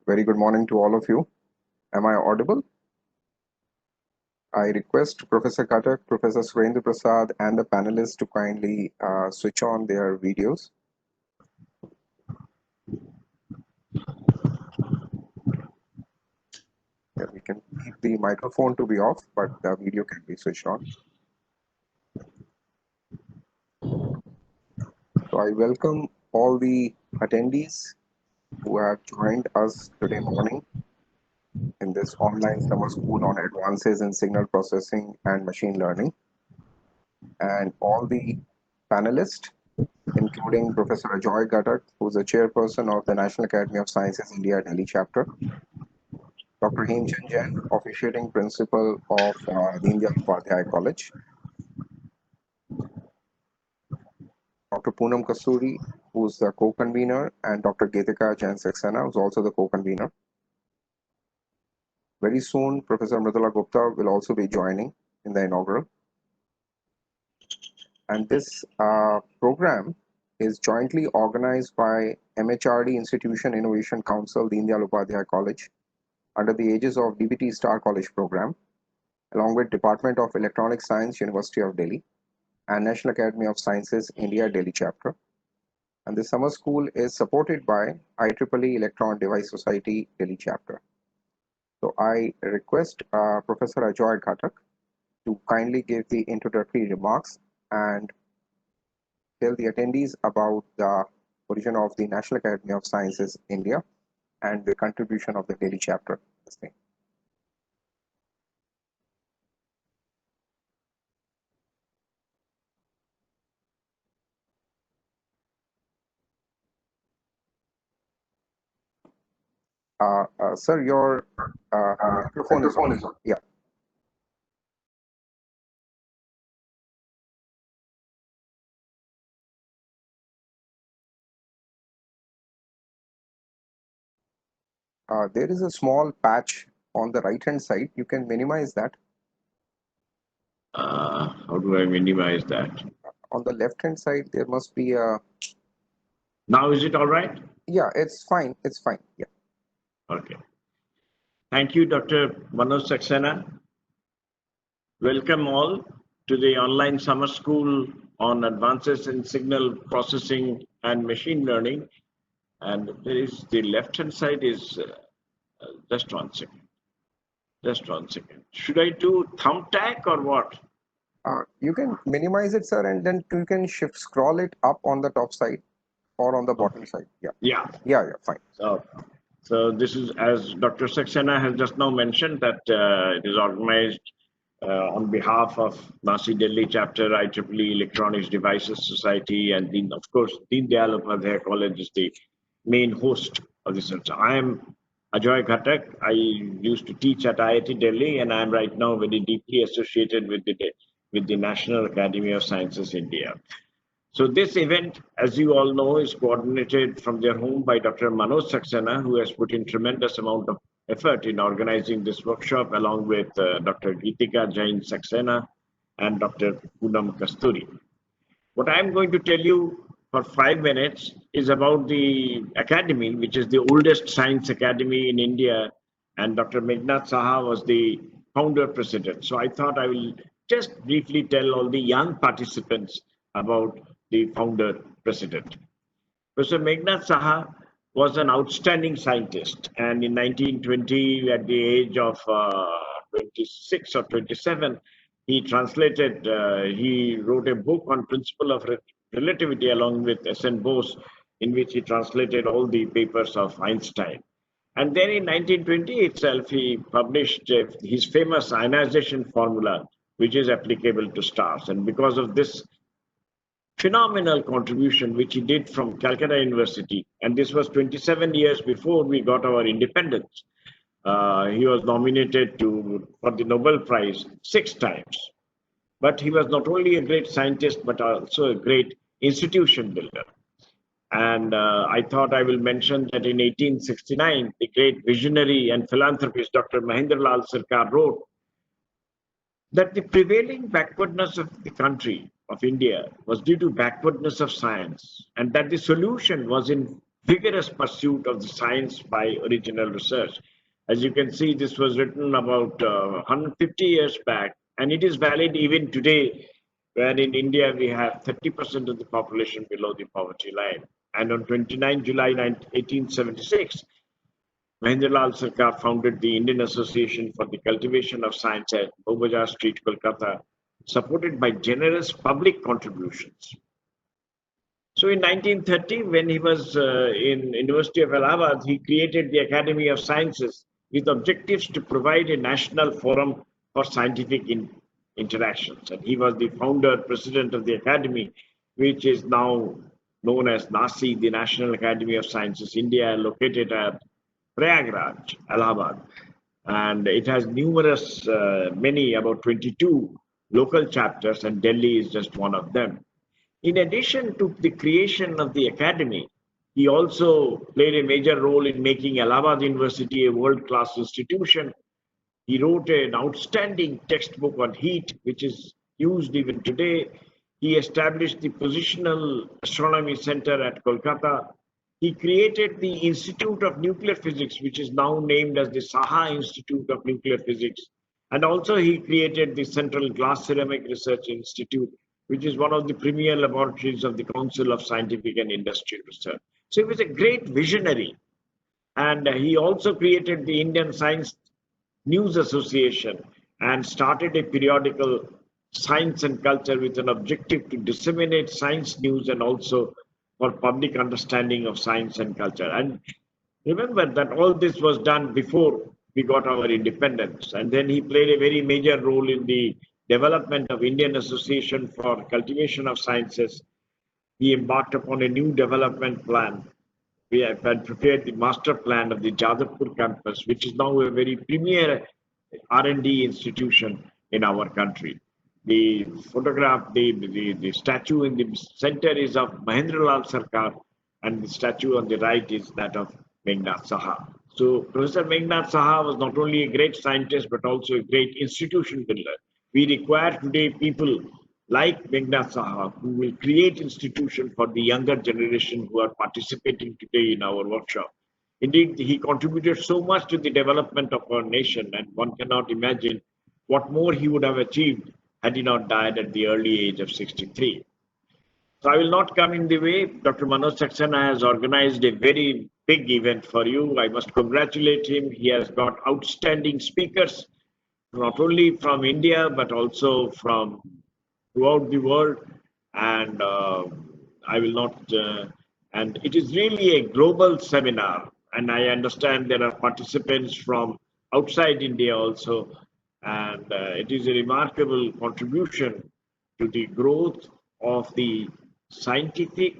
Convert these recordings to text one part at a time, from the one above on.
Very good morning to all of you. Am I audible? I request Professor Katak, Professor Surendra Prasad, and the panelists to kindly switch on their videos. Yeah, we can keep the microphone to be off, but the video can be switched on. So I welcome all the attendees who have joined us today morning in this online summer school on advances in signal processing and machine learning, and all the panelists, including Professor Ajoy Ghatak, who is the chairperson of the National Academy of Sciences India Delhi chapter, Dr. Hemchand Jain, officiating principal of Deen Dayal Upadhyaya College, Dr. Poonam Kasturi, who is the co-convener, and Dr. Geetika Jain Saxena, who is also the co-convener. Very soon, Professor Mridula Gupta will also be joining in the inaugural. And this program is jointly organized by MHRD-Institution Innovation Council, Deen Dayal Upadhyaya College, under the aegis of DBT Star College Program, along with Department of Electronics Science, University of Delhi, and National Academy of Sciences, India Delhi chapter. And the summer school is supported by IEEE Electron Device Society Delhi chapter. So I request Professor Ajoy Ghatak to kindly give the introductory remarks and tell the attendees about the origin of the National Academy of Sciences India and the contribution of the Delhi chapter. Sir, your microphone is on. Yeah. There is a small patch on the right hand side. You can minimize that. How do I minimize that? On the left hand side, there must be a. Now is it all right? Yeah, it's fine. It's fine. Yeah. Okay. Thank you, Dr. Manoj Saxena. Welcome all to the online summer school on advances in signal processing and machine learning. And there is the left hand side is just 1 second. Just 1 second. Should I do thumbtack or what? You can minimize it, sir, and then you can scroll it up on the top side or on the bottom side. Yeah. Yeah. Yeah, fine. So this is, as Dr. Saxena has just now mentioned, that it is organized on behalf of NASI Delhi chapter, IEEE Electronics Devices Society, and Deen, of course, Deen Dayal Upadhyaya College is the main host of this. I am Ajoy Ghatak. I used to teach at IIT Delhi, and I am right now very deeply associated with the National Academy of Sciences India. So this event, as you all know, is coordinated from their home by Dr. Manoj Saxena, who has put in tremendous amount of effort in organizing this workshop, along with Dr. Geetika Jain Saxena and Dr. Poonam Kasturi. What I'm going to tell you for 5 minutes is about the academy, which is the oldest science academy in India, and Dr. Meghnad Saha was the founder president. So I thought I will just briefly tell all the young participants about the founder president. Professor Meghnad Saha was an outstanding scientist, and in 1920, at the age of 26 or 27, he wrote a book on principle of relativity along with S.N. Bose, in which he translated all the papers of Einstein. And then in 1920 itself, he published his famous ionization formula, which is applicable to stars. And because of this phenomenal contribution which he did from Calcutta University, and this was 27 years before we got our independence, he was nominated for the Nobel Prize 6 times. But he was not only a great scientist, but also a great institution builder. And I thought I will mention that in 1869, the great visionary and philanthropist Dr. Mahendra Lal Sircar wrote that the prevailing backwardness of the country of India was due to backwardness of science, and that the solution was in vigorous pursuit of the science by original research. As you can see, this was written about 150 years back, and it is valid even today, where in India we have 30% of the population below the poverty line. And on 29 July 1876, Mahendra Lal Sircar founded the Indian Association for the Cultivation of Science at Bhatnagar Street, Kolkata, supported by generous public contributions. So in 1930, when he was in University of Allahabad, he created the Academy of Sciences with objectives to provide a national forum for scientific interactions. And he was the founder, president of the Academy, which is now known as NASI, the National Academy of Sciences, India, located at Prayagraj, Allahabad. And it has numerous, many, about 22 local chapters, and Delhi is just one of them. In addition to the creation of the academy, he also played a major role in making Allahabad University a world-class institution. He wrote an outstanding textbook on heat, which is used even today. He established the Positional Astronomy Center at Kolkata. He created the Institute of Nuclear Physics, which is now named as the Saha Institute of Nuclear Physics. And also he created the Central Glass Ceramic Research Institute, which is one of the premier laboratories of the Council of Scientific and Industrial Research. So he was a great visionary. And he also created the Indian Science News Association and started a periodical, Science and Culture, with an objective to disseminate science news and also for public understanding of science and culture. And remember that all this was done before we got our independence. And then he played a very major role in the development of Indian Association for Cultivation of Sciences. He embarked upon a new development plan. We have prepared the master plan of the Jadavpur campus, which is now a very premier R&D institution in our country. The photograph, the statue in the center is of Mahendra Lal Sircar, and the statue on the right is that of Meghnad Saha. So Professor Meghnad Saha was not only a great scientist, but also a great institution builder. We require today people like Meghnad Saha, who will create institutions for the younger generation who are participating today in our workshop. Indeed, he contributed so much to the development of our nation, and one cannot imagine what more he would have achieved had he not died at the early age of 63. So I will not come in the way. Dr. Manoj Saxena has organized a very big event for you. I must congratulate him. He has got outstanding speakers, not only from India, but also from throughout the world. And I will not, and it is really a global seminar. And I understand there are participants from outside India also. And it is a remarkable contribution to the growth of the scientific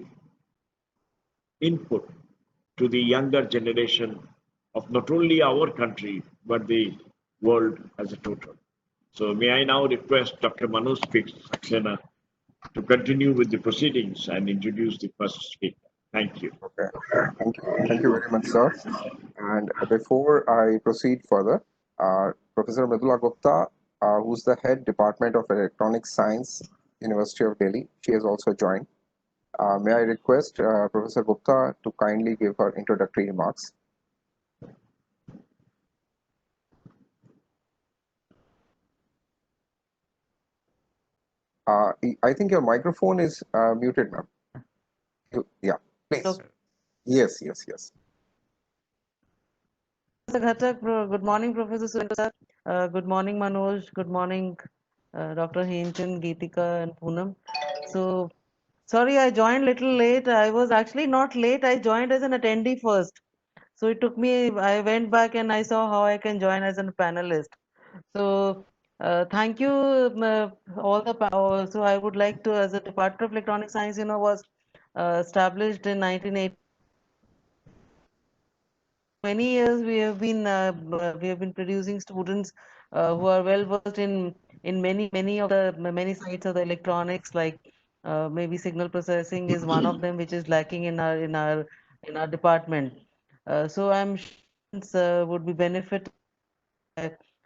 input to the younger generation of not only our country, but the world as a total. So may I now request Dr. Manoj Saxena to continue with the proceedings and introduce the first speaker. Thank you. Okay. Thank you very much, sir. And before I proceed further, Professor Mridula Gupta, who's the head Department of Electronics Science, University of Delhi, she has also joined. May I request Professor Gupta to kindly give her introductory remarks. I think your microphone is muted, ma'am. Yeah, please. Okay. Yes. Good morning, Professor Surendra. Good morning, Manoj. Good morning, Dr. Hemchand, Geetika, and Poonam. So, sorry, I joined a little late. I was actually not late. I joined as an attendee first. So it took me, I went back and I saw how I can join as a panelist. So, thank you, all the power. So I would like to, as a Department of Electronic Science, was established in 1980. Many years we have been producing students who are well versed in many of the many sides of the electronics, like maybe signal processing is one of them, which is lacking in our department. So I'm sure would be benefit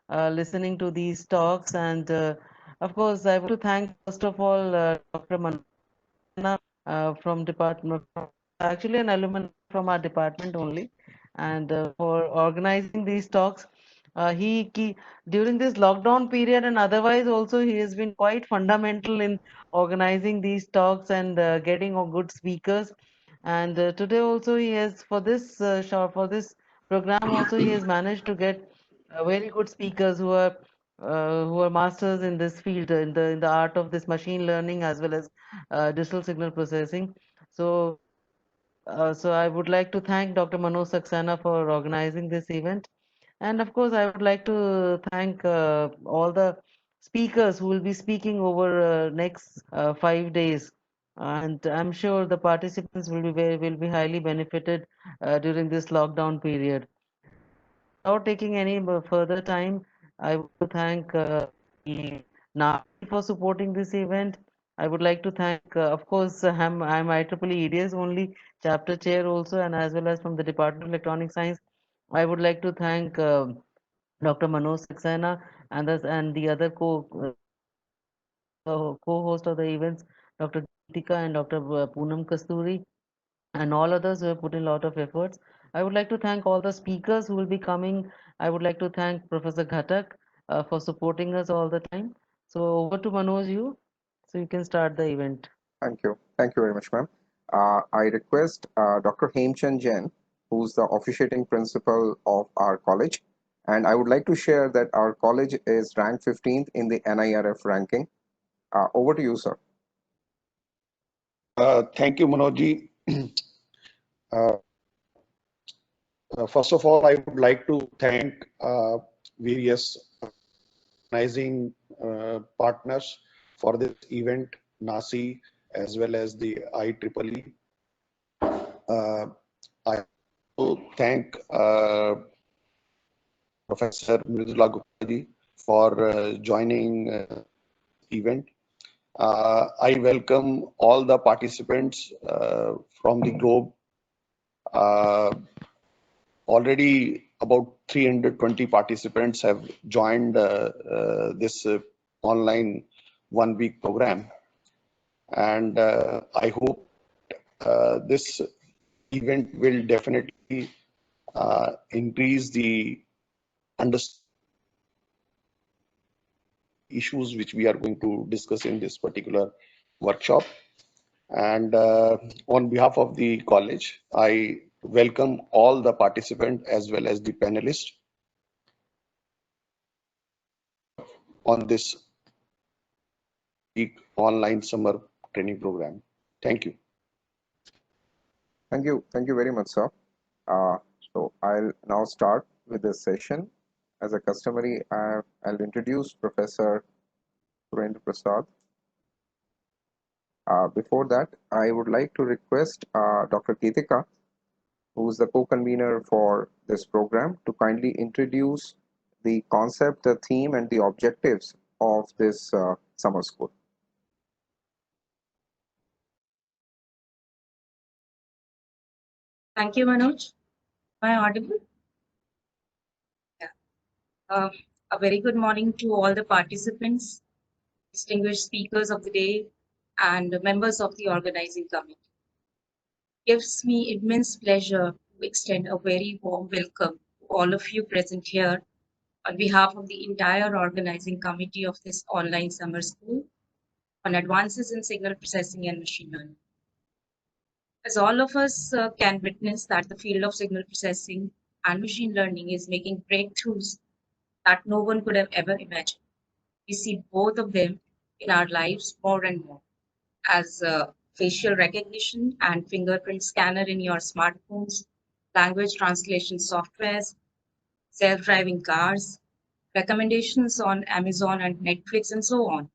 listening to these talks, and of course I want to thank first of all Dr. Manana from department, actually an alumni from our department only, and for organizing these talks. During this lockdown period and otherwise also he has been quite fundamental in organizing these talks and getting good speakers. And today also he has for this program also he has managed to get very good speakers who are masters in this field in the art of this machine learning as well as digital signal processing. So I would like to thank Dr. Manoj Saxena for organizing this event. And of course, I would like to thank all the speakers who will be speaking over next 5 days. And I'm sure the participants will be highly benefited during this lockdown period. Without taking any further time, I want to thank the NASI for supporting this event. I would like to thank, of course, I'm IEEE EDS only chapter chair also, and as well as from the Department of Electronic Science. I would like to thank Dr. Manoj Saxena and the other co-host of the events, Dr. Geetika and Dr. Poonam Kasturi, and all others who have put in a lot of efforts. I would like to thank all the speakers who will be coming. I would like to thank Professor Ghatak for supporting us all the time. So over to Manoj, so you can start the event. Thank you. Thank you very much, ma'am. I request Dr. Hemchand Jain, who's the officiating principal of our college. And I would like to share that our college is ranked 15th in the NIRF ranking. Over to you, sir. Thank you, Manojji. First of all, I would like to thank various organizing partners for this event, NASI, as well as the IEEE. I also thank Professor Mridula Gupta for joining event. I welcome all the participants from the globe. Already about 320 participants have joined this online 1 week program. And I hope this event will definitely increase the understanding issues which we are going to discuss in this particular workshop. And on behalf of the college, I welcome all the participants as well as the panelists on this week online summer training program. Thank you. Thank you. Thank you very much, sir. So I'll now start with this session. As a customary, I'll introduce Professor Surendra Prasad. Before that, I would like to request Dr. Geetika, who is the co-convener for this program, to kindly introduce the concept, the theme, and the objectives of this summer school. Thank you, Manoj. Am I audible? Yeah. A very good morning to all the participants, distinguished speakers of the day, and members of the organizing committee. It gives me immense pleasure to extend a very warm welcome to all of you present here on behalf of the entire organizing committee of this online summer school on advances in signal processing and machine learning. As all of us can witness that the field of signal processing and machine learning is making breakthroughs that no one could have ever imagined. We see both of them in our lives more and more, as facial recognition and fingerprint scanner in your smartphones, language translation softwares, self-driving cars, recommendations on Amazon and Netflix, and so on.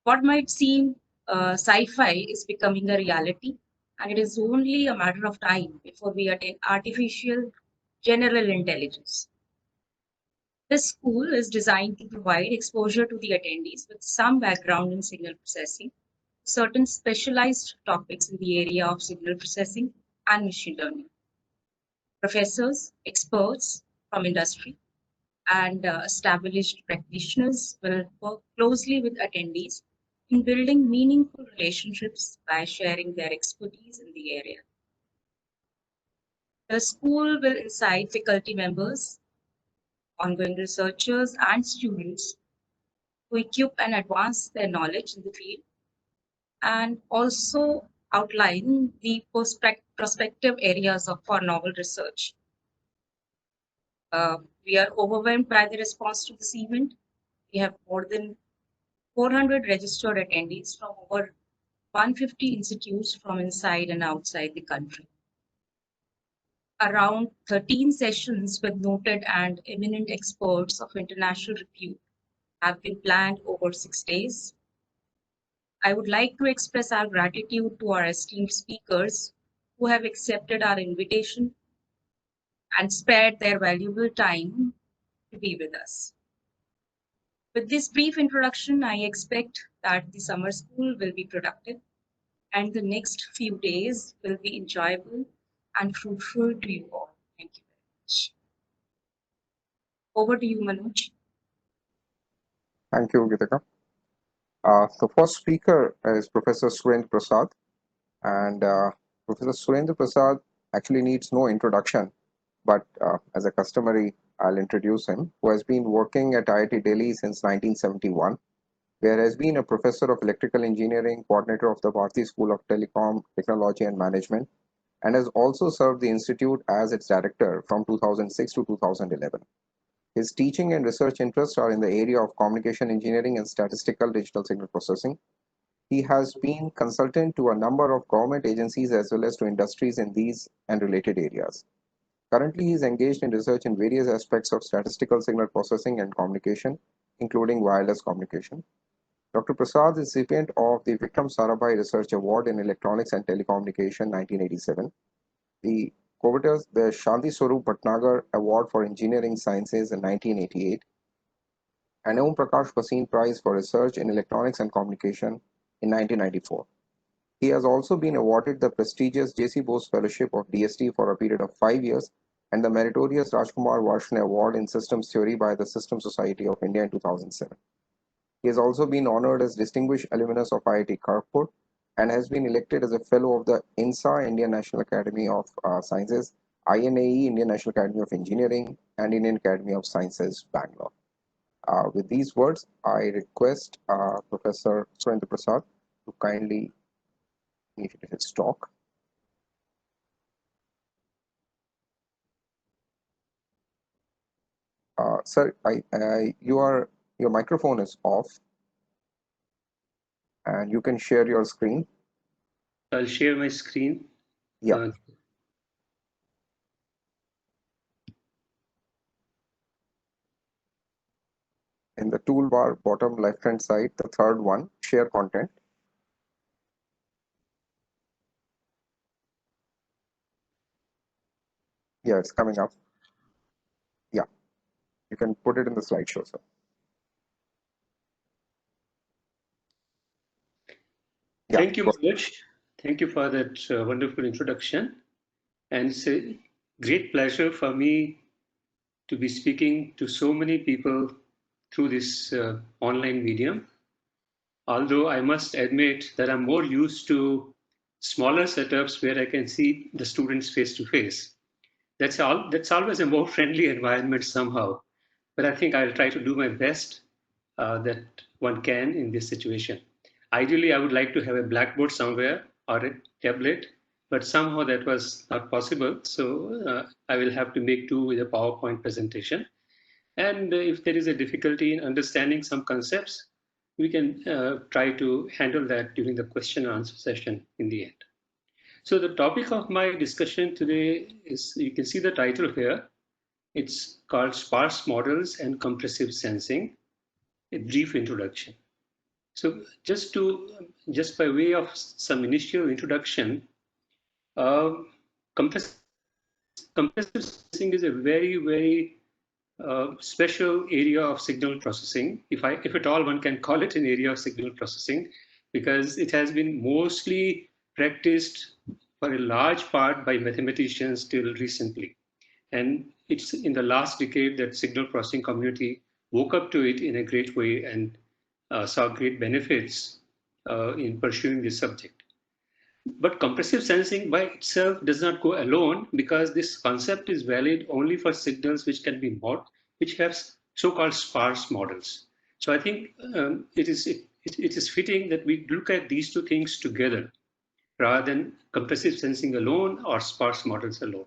What might seem sci-fi is becoming a reality, and it is only a matter of time before we attain artificial general intelligence. This school is designed to provide exposure to the attendees with some background in signal processing, certain specialized topics in the area of signal processing and machine learning. Professors, experts from industry, and established practitioners will work closely with attendees in building meaningful relationships by sharing their expertise in the area. The school will incite faculty members, ongoing researchers, and students to equip and advance their knowledge in the field, and also outline the prospective areas for novel research. We are overwhelmed by the response to this event. We have more than 400 registered attendees from over 150 institutes from inside and outside the country. Around 13 sessions with noted and eminent experts of international repute have been planned over 6 days. I would like to express our gratitude to our esteemed speakers who have accepted our invitation and spared their valuable time to be with us. With this brief introduction, I expect that the summer school will be productive and the next few days will be enjoyable and fruitful to you all. Thank you very much. Over to you, Manoj. Thank you, Gitika. The first speaker is Professor Surendra Prasad, and Professor Surendra Prasad actually needs no introduction, but as a customary, I'll introduce him, who has been working at IIT Delhi since 1971, where he has been a professor of electrical engineering, coordinator of the Bharti School of Telecom, Technology and Management, and has also served the institute as its director from 2006 to 2011. His teaching and research interests are in the area of communication engineering and statistical digital signal processing. He has been consultant to a number of government agencies as well as to industries in these and related areas. Currently, he is engaged in research in various aspects of statistical signal processing and communication, including wireless communication. Dr. Prasad is recipient of the Vikram Sarabhai Research Award in Electronics and Telecommunications 1987, the coveted the Shanti Swarup Bhatnagar Award for Engineering Sciences in 1988, and Om Prakash Bhasin Prize for Research in Electronics and Communication in 1994. He has also been awarded the prestigious J.C. Bose Fellowship of DST for a period of 5 years and the meritorious Rajkumar Varshney Award in Systems Theory by the System Society of India in 2007. He has also been honored as Distinguished Alumnus of IIT Kharagpur and has been elected as a Fellow of the INSA, Indian National Academy of Sciences, INAE, Indian National Academy of Engineering, and Indian Academy of Sciences, Bangalore. With these words, I request Professor Surendra Prasad to kindly initiate his talk. Sir, your microphone is off, and you can share your screen. I'll share my screen. Yeah. In the toolbar, bottom left-hand side, the third one, share content. Yeah, it's coming up. Yeah, you can put it in the slideshow, sir. Yeah. Thank you, Manoj. Thank you for that wonderful introduction. And it's a great pleasure for me to be speaking to so many people through this online medium. Although I must admit that I'm more used to smaller setups where I can see the students face to face. That's always a more friendly environment somehow. But I think I'll try to do my best that one can in this situation. Ideally, I would like to have a blackboard somewhere or a tablet, but somehow that was not possible. So I will have to make do with a PowerPoint presentation. And if there is a difficulty in understanding some concepts, we can try to handle that during the question and answer session in the end. So the topic of my discussion today is, you can see the title here. It's called Sparse Models and Compressive Sensing, a brief introduction. So just by way of some initial introduction, compressive sensing is a very, very special area of signal processing, if at all one can call it an area of signal processing, because it has been mostly practiced for a large part by mathematicians till recently. And it's in the last decade that signal processing community woke up to it in a great way and saw great benefits in pursuing this subject. But compressive sensing by itself does not go alone, because this concept is valid only for signals which can be which have so-called sparse models. So I think it is fitting that we look at these two things together rather than compressive sensing alone or sparse models alone.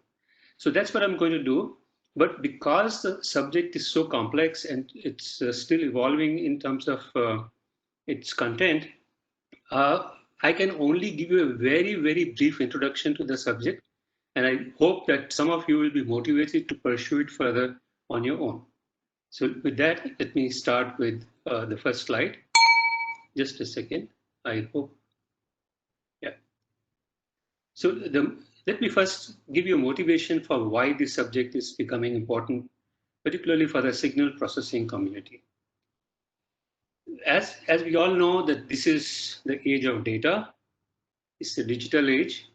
So that's what I'm going to do. But because the subject is so complex and it's still evolving in terms of its content, I can only give you a very, very brief introduction to the subject. And I hope that some of you will be motivated to pursue it further on your own. So with that, let me start with the first slide. Just a second. I hope. Yeah. So let me first give you a motivation for why this subject is becoming important, particularly for the signal processing community. As we all know that this is the age of data, it's the digital age,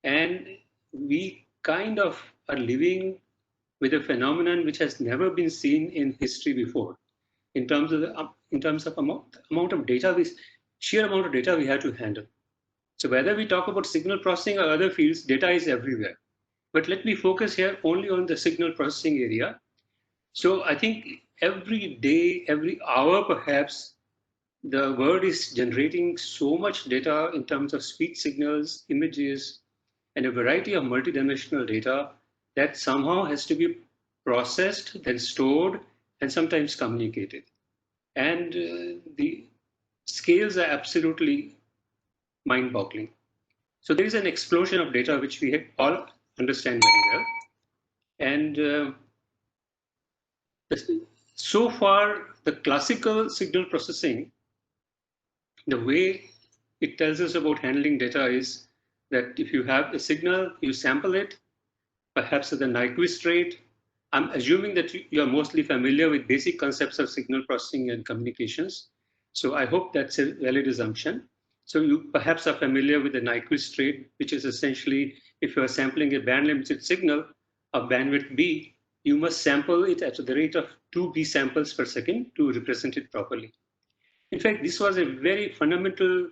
and we kind of are living with a phenomenon which has never been seen in history before, in terms of amount of data, sheer amount of data we have to handle. So whether we talk about signal processing or other fields, data is everywhere. But let me focus here only on the signal processing area. So I think every day, every hour perhaps, the world is generating so much data in terms of speech signals, images, and a variety of multidimensional data that somehow has to be processed, then stored, and sometimes communicated. And the scales are absolutely mind-boggling. So there is an explosion of data which we all understand very well. And so far, the classical signal processing, the way it tells us about handling data is that if you have a signal, you sample it, perhaps at the Nyquist rate. I'm assuming that you are mostly familiar with basic concepts of signal processing and communications. So I hope that's a valid assumption. So you perhaps are familiar with the Nyquist rate, which is essentially if you are sampling a band limited signal of bandwidth B, you must sample it at the rate of 2 B samples per second to represent it properly. In fact, this was a very fundamental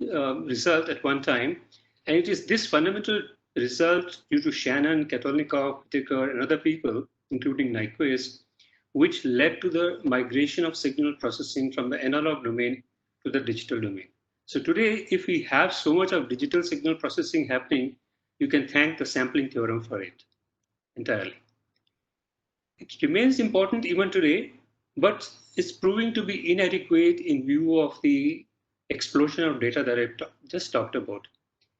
result at one time, and it is this fundamental result due to Shannon, Kattolnikov, Whittaker, and other people, including Nyquist, which led to the migration of signal processing from the analog domain to the digital domain. So today, if we have so much of digital signal processing happening, you can thank the sampling theorem for it entirely. It remains important even today, but it's proving to be inadequate in view of the explosion of data that I just talked about.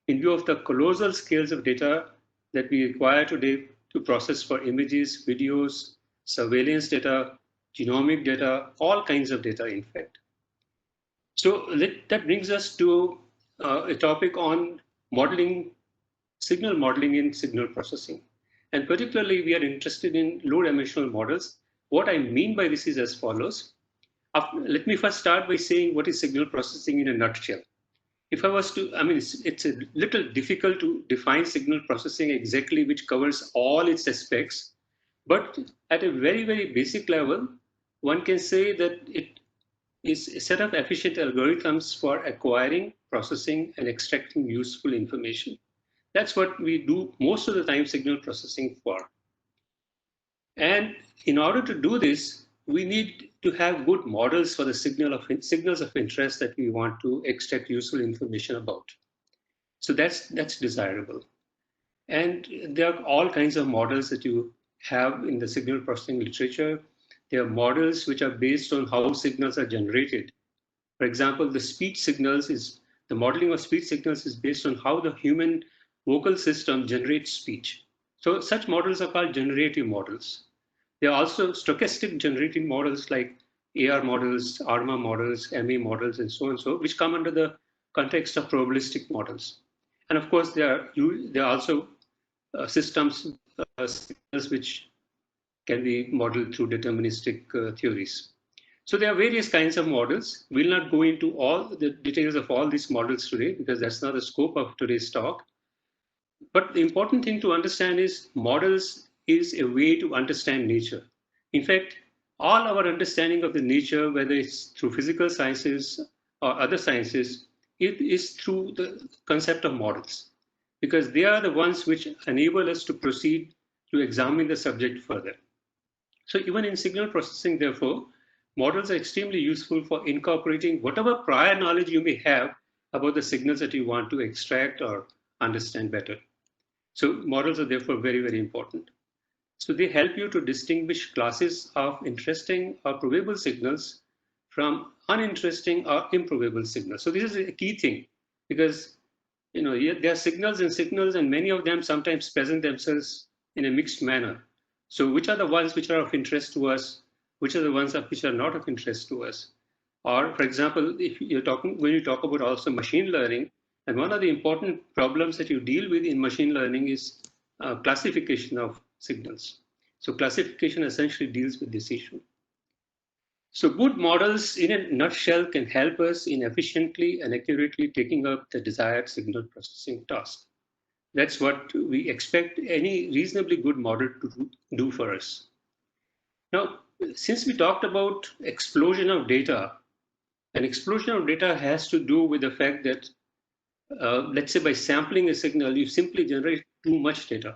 In view of the colossal scales of data that we require today to process for images, videos, surveillance data, genomic data, all kinds of data, in fact. So that brings us to a topic on modeling, signal modeling in signal processing. And particularly, we are interested in low-dimensional models. What I mean by this is as follows. Let me first start by saying what is signal processing in a nutshell. If I was to, I mean, it's a little difficult to define signal processing exactly, which covers all its aspects. But at a very, very basic level, one can say that it is a set of efficient algorithms for acquiring, processing, and extracting useful information. That's what we do most of the time signal processing for. And in order to do this, we need to have good models for the signals of interest that we want to extract useful information about. So that's desirable. And there are all kinds of models that you have in the signal processing literature. There are models which are based on how signals are generated. For example, the modeling of speech signals is based on how the human vocal system generates speech. So such models are called generative models. There are also stochastic generative models like AR models, ARMA models, ME models, and so on, which come under the context of probabilistic models. And of course, there are also systems which can be modeled through deterministic theories. So there are various kinds of models. We'll not go into all the details of all these models today because that's not the scope of today's talk. But the important thing to understand is models is a way to understand nature. In fact, all our understanding of the nature, whether it's through physical sciences or other sciences, it is through the concept of models, because they are the ones which enable us to proceed to examine the subject further. So even in signal processing, therefore, models are extremely useful for incorporating whatever prior knowledge you may have about the signals that you want to extract or understand better. So models are therefore very, very important. So they help you to distinguish classes of interesting or probable signals from uninteresting or improbable signals. So this is a key thing, because there are signals and many of them sometimes present themselves in a mixed manner. So which are the ones which are of interest to us? Which are the ones which are not of interest to us? Or, for example, when you talk about also machine learning, and one of the important problems that you deal with in machine learning is classification of signals. So classification essentially deals with this issue. So good models in a nutshell can help us in efficiently and accurately taking up the desired signal processing task. That's what we expect any reasonably good model to do for us. Now, since we talked about explosion of data, an explosion of data has to do with the fact that, let's say by sampling a signal, you simply generate too much data.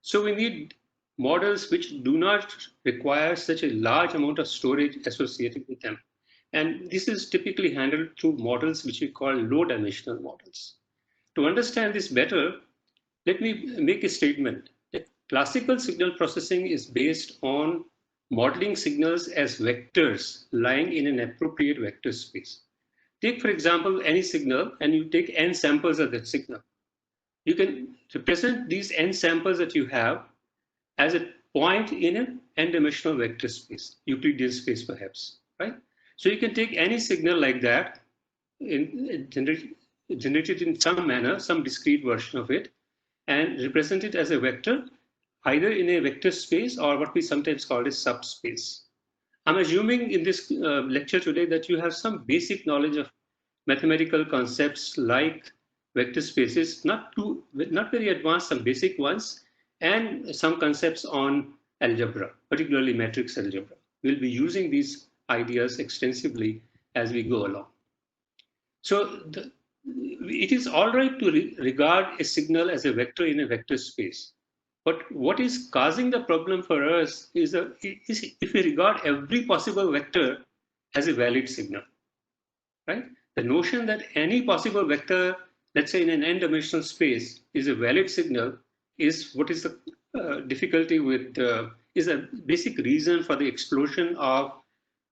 So we need models which do not require such a large amount of storage associated with them. And this is typically handled through models which we call low-dimensional models. To understand this better, let me make a statement that classical signal processing is based on modeling signals as vectors lying in an appropriate vector space. Take, for example, any signal and you take n samples of that signal. You can represent these n samples that you have as a point in an n-dimensional vector space, Euclidean space perhaps, right? So you can take any signal like that, generate it in some manner, some discrete version of it, and represent it as a vector, either in a vector space or what we sometimes call a subspace. I'm assuming in this lecture today that you have some basic knowledge of mathematical concepts like vector spaces, not very advanced, some basic ones, and some concepts on algebra, particularly matrix algebra. We'll be using these ideas extensively as we go along. So it is all right to regard a signal as a vector in a vector space. But what is causing the problem for us is if we regard every possible vector as a valid signal, right? The notion that any possible vector, let's say in an n-dimensional space, is a valid signal is what is the difficulty with, is a basic reason for the explosion of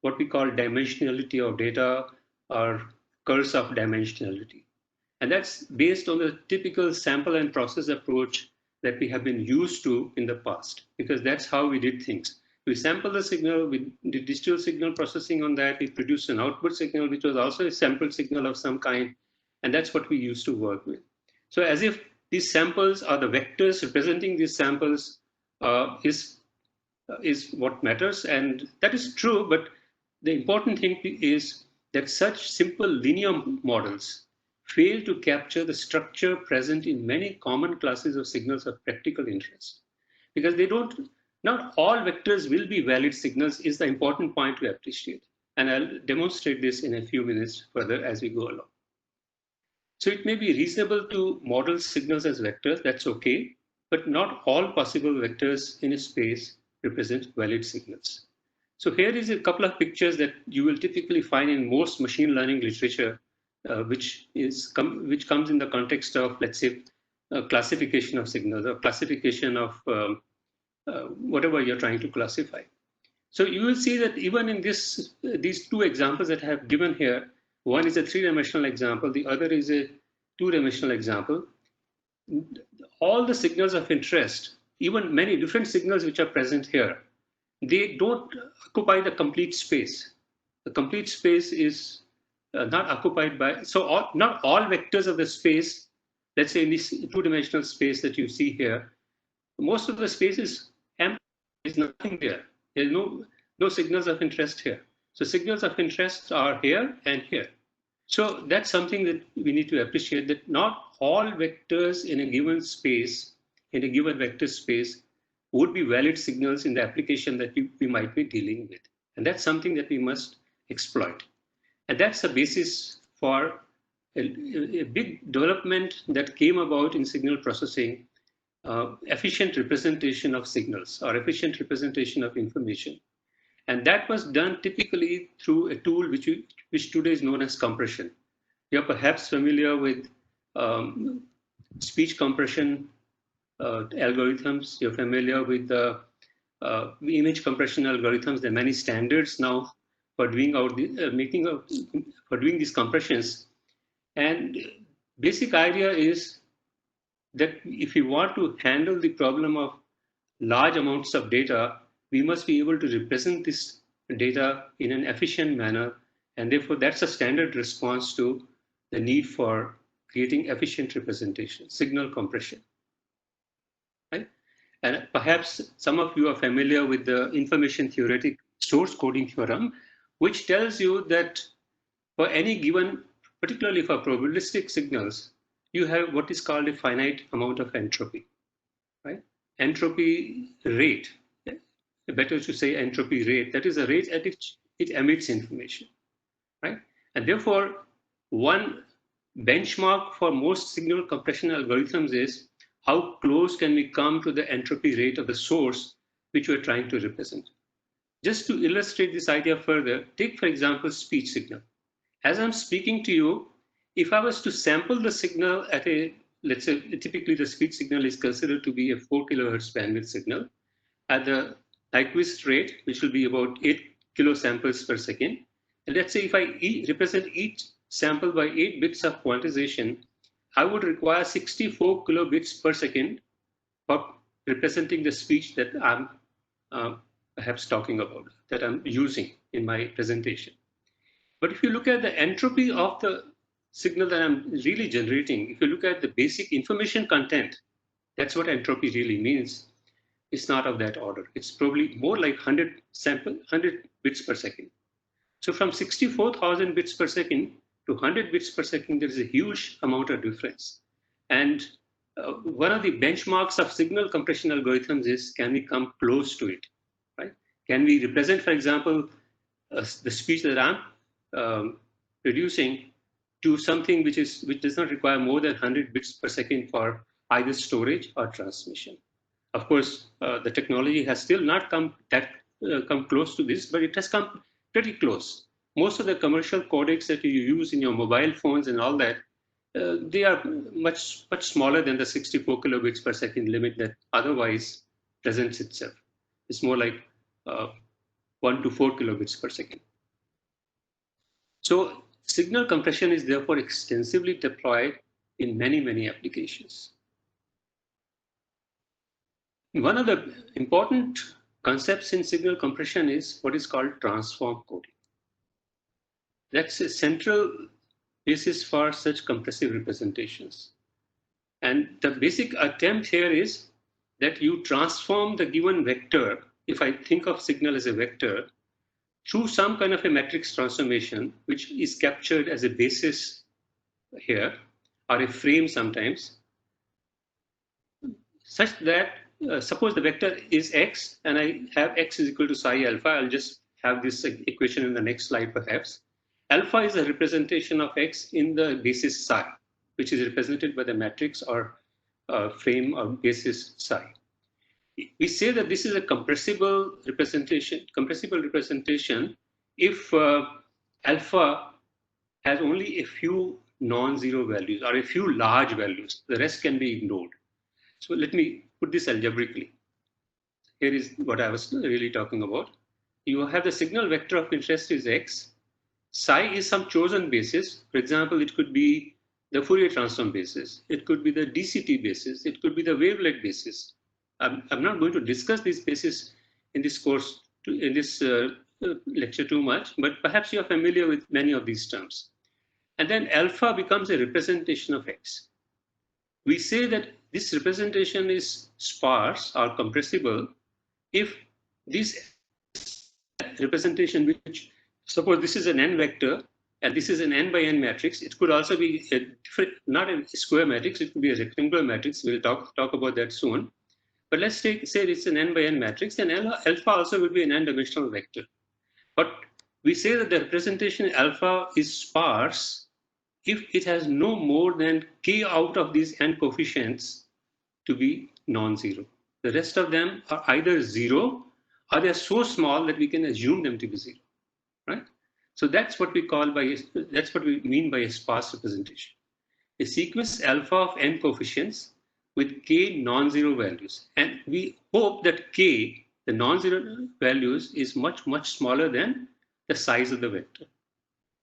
what we call dimensionality of data or curse of dimensionality. And that's based on the typical sample and process approach that we have been used to in the past, because that's how we did things. We sample the signal, we did digital signal processing on that, we produced an output signal, which was also a sampled signal of some kind, and that's what we used to work with. So as if these samples are the vectors representing these samples is what matters, and that is true, but the important thing is that such simple linear models fail to capture the structure present in many common classes of signals of practical interest, because not all vectors will be valid signals is the important point to appreciate. And I'll demonstrate this in a few minutes further as we go along. So it may be reasonable to model signals as vectors, that's okay, but not all possible vectors in a space represent valid signals. So here is a couple of pictures that you will typically find in most machine learning literature, which comes in the context of, let's say, classification of signals or classification of whatever you're trying to classify. So you will see that even in these two examples that I have given here, one is a three-dimensional example, the other is a two-dimensional example. All the signals of interest, even many different signals which are present here, they don't occupy the complete space. The complete space is not occupied by, so not all vectors of the space, let's say in this two-dimensional space that you see here, most of the space is empty, there's nothing there. There's no signals of interest here. So signals of interest are here and here. So that's something that we need to appreciate, that not all vectors in a given space, in a given vector space, would be valid signals in the application that we might be dealing with. And that's something that we must exploit. And that's the basis for a big development that came about in signal processing, efficient representation of signals or efficient representation of information. And that was done typically through a tool which today is known as compression. You're perhaps familiar with speech compression algorithms. You're familiar with the image compression algorithms. There are many standards now for doing for doing these compressions. And basic idea is that if you want to handle the problem of large amounts of data, we must be able to represent this data in an efficient manner. And therefore, that's a standard response to the need for creating efficient representation, signal compression. Right? And perhaps some of you are familiar with the information theoretic source coding theorem, which tells you that for any given, particularly for probabilistic signals, you have what is called a finite amount of entropy, right? Entropy rate, better to say entropy rate, that is a rate at which it emits information, right? And therefore, one benchmark for most signal compression algorithms is how close can we come to the entropy rate of the source which we're trying to represent. Just to illustrate this idea further, take for example speech signal. As I'm speaking to you, if I was to sample the signal at a, let's say, typically the speech signal is considered to be a 4 kilohertz bandwidth signal at the Nyquist rate, which will be about 8 kilosamples per second. And let's say if I represent each sample by 8 bits of quantization, I would require 64 kilobits per second for representing the speech that I'm perhaps talking about, that I'm using in my presentation. But if you look at the entropy of the signal that I'm really generating, if you look at the basic information content, that's what entropy really means. It's not of that order. It's probably more like 100 bits per second. So from 64,000 bits per second to 100 bits per second, there is a huge amount of difference. And one of the benchmarks of signal compression algorithms is, can we come close to it, right? Can we represent, for example, the speech that I'm producing to something which does not require more than 100 bits per second for either storage or transmission. Of course, the technology has still not come close to this, but it has come pretty close. Most of the commercial codecs that you use in your mobile phones and all that, they are much smaller than the 64 kilobits per second limit that otherwise presents itself. It's more like 1 to 4 kilobits per second. So signal compression is therefore extensively deployed in many applications. One of the important concepts in signal compression is what is called transform coding. That's a central basis for such compressive representations. And the basic attempt here is that you transform the given vector, if I think of signal as a vector, through some kind of a matrix transformation, which is captured as a basis here, or a frame sometimes, such that suppose the vector is x, and I have x is equal to psi alpha. I'll just have this equation in the next slide perhaps. Alpha is a representation of x in the basis psi, which is represented by the matrix or frame or basis psi. We say that this is a compressible representation if alpha has only a few non-zero values or a few large values. The rest can be ignored. So let me put this algebraically. Here is what I was really talking about. You have the signal vector of interest is x. Psi is some chosen basis. For example, it could be the Fourier transform basis. It could be the DCT basis. It could be the wavelet basis. I'm not going to discuss these bases in this course, in this lecture too much, but perhaps you are familiar with many of these terms. And then alpha becomes a representation of x. We say that this representation is sparse or compressible if this representation, which suppose this is an n vector and this is an n by n matrix. It could also be a different, not a square matrix. It could be a rectangular matrix. We'll talk about that soon. But let's say it's an n by n matrix, then alpha also will be an n-dimensional vector. But we say that the representation alpha is sparse if it has no more than k out of these n coefficients to be non-zero. The rest of them are either zero or they're so small that we can assume them to be zero, right? So that's what we mean by a sparse representation. A sequence alpha of n coefficients with k non-zero values. And we hope that k, the non-zero values, is much, much smaller than the size of the vector,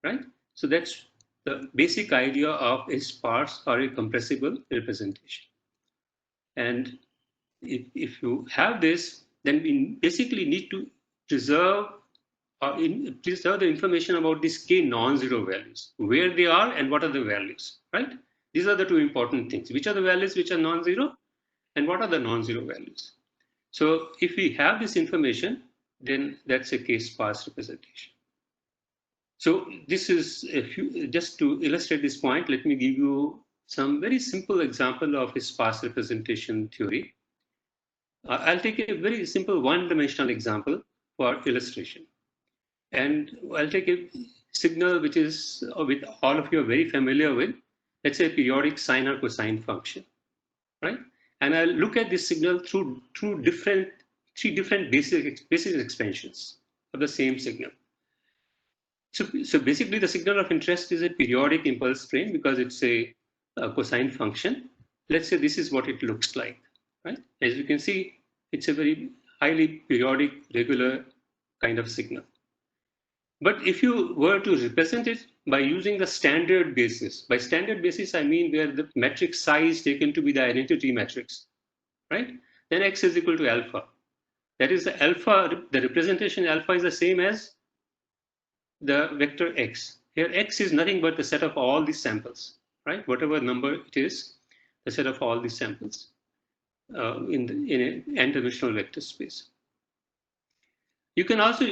right? So that's the basic idea of a sparse or a compressible representation. And if you have this, then we basically need to preserve the information about these k non-zero values, where they are and what are the values, right? These are the two important things. Which are the values which are non-zero and what are the non-zero values? So if we have this information, then that's a k-sparse representation. So this is just to illustrate this point, let me give you some very simple example of a sparse representation theory. I'll take a very simple one-dimensional example for illustration. And I'll take a signal which is with all of you are very familiar with, let's say a periodic sine or cosine function, right? And I'll look at this signal through three different basic expansions of the same signal. So basically the signal of interest is a periodic impulse train because it's a cosine function. Let's say this is what it looks like, right? As you can see, it's a very highly periodic, regular kind of signal. But if you were to represent it by using the standard basis, by standard basis, I mean where the metric psi is taken to be the identity matrix, right? Then x is equal to alpha. That is the alpha, the representation alpha is the same as the vector x. Here x is nothing but the set of all these samples, right? Whatever number it is, the set of all these samples in an n-dimensional vector space. You can also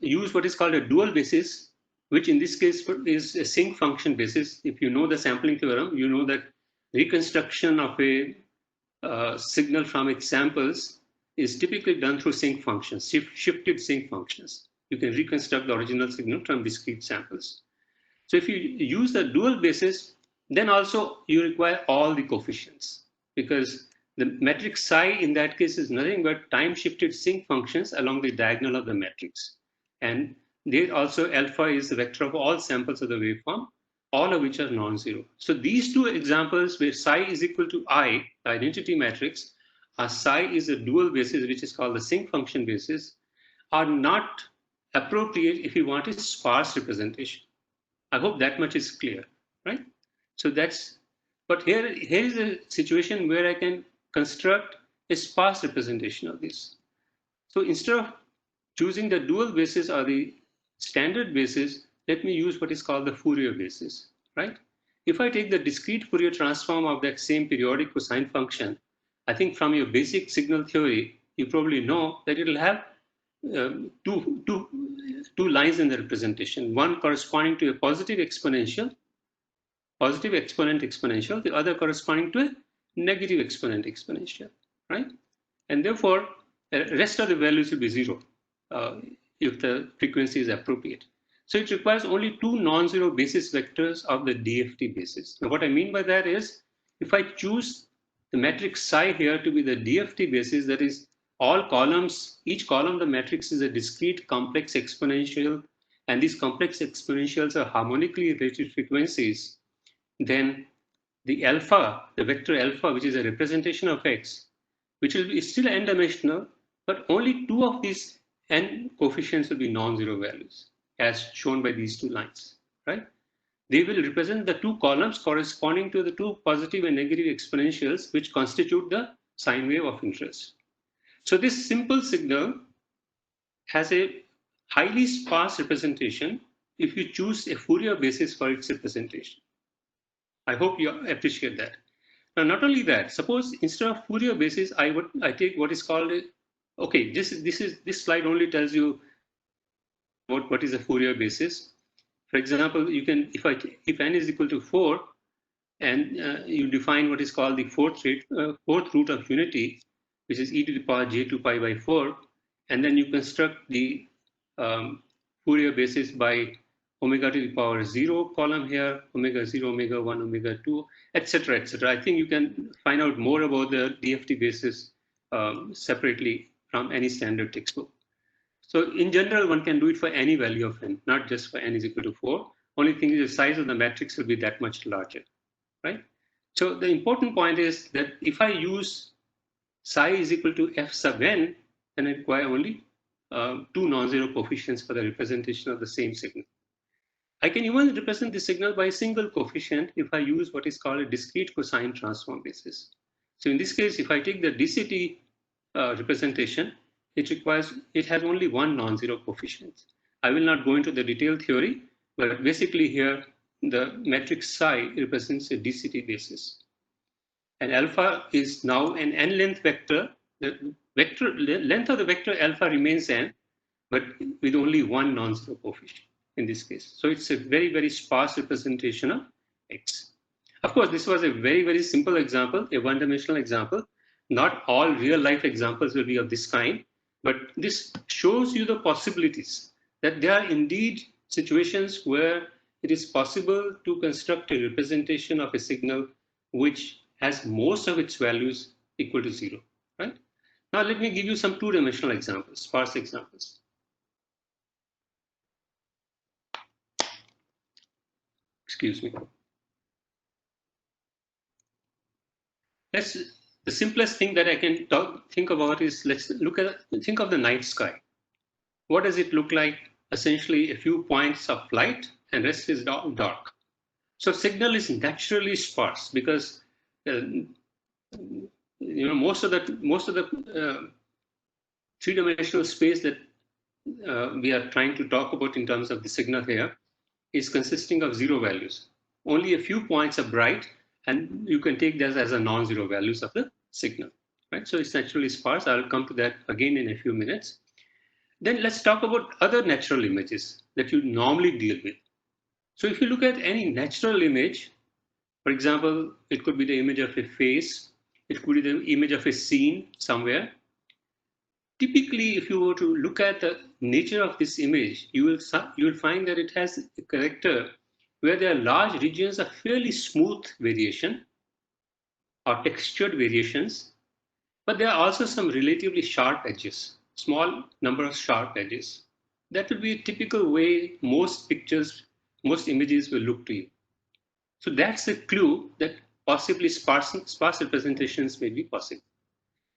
use what is called a dual basis, which in this case is a sinc function basis. If you know the sampling theorem, you know that reconstruction of a signal from its samples is typically done through sinc functions, shifted sinc functions. You can reconstruct the original signal from discrete samples. So if you use the dual basis, then also you require all the coefficients, because the metric psi in that case is nothing but time-shifted sinc functions along the diagonal of the matrix. And there also alpha is the vector of all samples of the waveform, all of which are non-zero. So these two examples where psi is equal to I, the identity matrix, or psi is a dual basis, which is called the sinc function basis, are not appropriate if you want a sparse representation. I hope that much is clear, right? So that's, but here is a situation where I can construct a sparse representation of this. So instead of choosing the dual basis or the standard basis, let me use what is called the Fourier basis, right? If I take the discrete Fourier transform of that same periodic cosine function, I think from your basic signal theory, you probably know that it will have two lines in the representation, one corresponding to a positive exponent exponential, the other corresponding to a negative exponent exponential, right? And therefore, the rest of the values will be zero if the frequency is appropriate. So it requires only two non-zero basis vectors of the DFT basis. Now, what I mean by that is, if I choose the matrix psi here to be the DFT basis, that is all columns, each column of the matrix is a discrete complex exponential, and these complex exponentials are harmonically related frequencies, then the alpha, the vector alpha, which is a representation of x, which will be still n-dimensional, but only two of these n coefficients will be non-zero values, as shown by these two lines, right? They will represent the two columns corresponding to the two positive and negative exponentials, which constitute the sine wave of interest. So this simple signal has a highly sparse representation if you choose a Fourier basis for its representation. I hope you appreciate that. Now, not only that, suppose instead of Fourier basis, I take what is called this slide only tells you what is a Fourier basis. For example, you can if n is equal to 4, and you define what is called the fourth root of unity, which is e to the power j2 pi by 4, and then you construct the Fourier basis by omega to the power 0 column here, omega 0, omega 1, omega 2, etc., etc. I think you can find out more about the DFT basis separately from any standard textbook. So in general, one can do it for any value of n, not just for n is equal to 4. Only thing is the size of the matrix will be that much larger, right? So the important point is that if I use psi is equal to f sub n, then I require only 2 non-zero coefficients for the representation of the same signal. I can even represent the signal by a single coefficient if I use what is called a discrete cosine transform basis. So in this case, if I take the DCT representation, it has only one non-zero coefficient. I will not go into the detailed theory, but basically here the matrix psi represents a DCT basis. And alpha is now an n-length vector. The vector length of the vector alpha remains n, but with only one non-zero coefficient in this case. So it's a very, very sparse representation of X. Of course, this was a very, very simple example, a one-dimensional example. Not all real-life examples will be of this kind, but this shows you the possibilities that there are indeed situations where it is possible to construct a representation of a signal which has most of its values equal to 0, right? Now let me give you some two-dimensional examples, sparse examples. Excuse me. The simplest thing that I can think about is think of the night sky. What does it look like? Essentially a few points of light and rest is dark. So signal is naturally sparse because most of the three-dimensional space that we are trying to talk about in terms of the signal here is consisting of 0 values. Only a few points are bright, and you can take that as a non-zero values of the signal, right? So it's naturally sparse. I'll come to that again in a few minutes. Then let's talk about other natural images that you normally deal with. So if you look at any natural image, for example, it could be the image of a face, it could be the image of a scene somewhere. Typically, if you were to look at the nature of this image, you will find that it has a character where there are large regions of fairly smooth variation or textured variations, but there are also some relatively sharp edges, small number of sharp edges. That would be a typical way most images will look to you. So that's a clue that possibly sparse representations may be possible.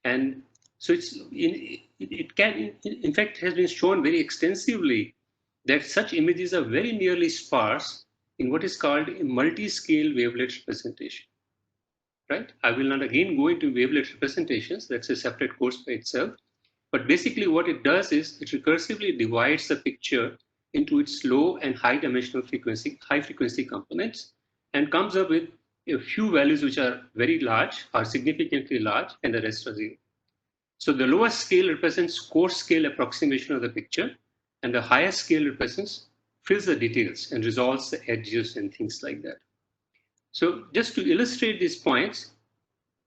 And so in fact, has been shown very extensively that such images are very nearly sparse in what is called a multi-scale wavelet representation, right? I will not again go into wavelet representations, that's a separate course by itself. But basically what it does is it recursively divides the picture into its low and high dimensional frequency, high frequency components, and comes up with a few values which are very large or significantly large, and the rest are 0. So the lowest scale represents coarse scale approximation of the picture, and the highest scale fills the details and resolves the edges and things like that. So just to illustrate these points,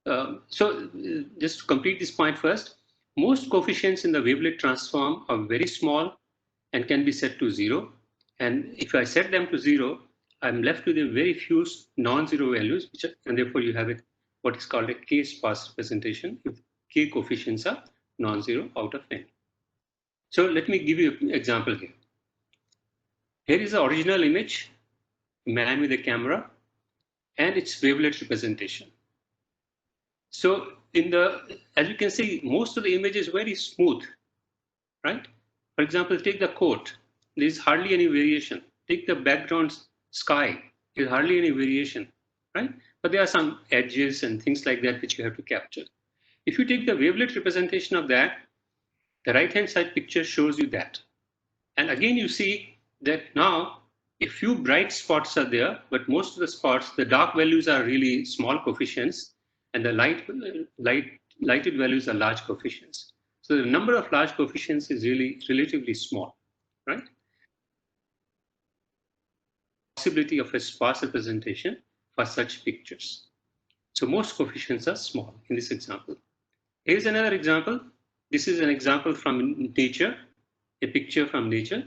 just to complete this point first, most coefficients in the wavelet transform are very small and can be set to 0. And if I set them to 0, I'm left with a very few non-zero values, and therefore you have what is called a K-sparse representation if K coefficients are non-zero out of n. So let me give you an example here. Here is the original image, man with a camera, and its wavelet representation. So as you can see, most of the image is very smooth, right? For example, take the coat. There is hardly any variation. Take the background sky. There is hardly any variation, right? But there are some edges and things like that which you have to capture. If you take the wavelet representation of that, the right-hand side picture shows you that. And again, you see that now a few bright spots are there, but most of the spots, the dark values are really small coefficients, and the lighted values are large coefficients. So the number of large coefficients is really relatively small, right? Possibility of a sparse representation for such pictures. So most coefficients are small in this example. Here's another example. This is an example from nature, a picture from nature.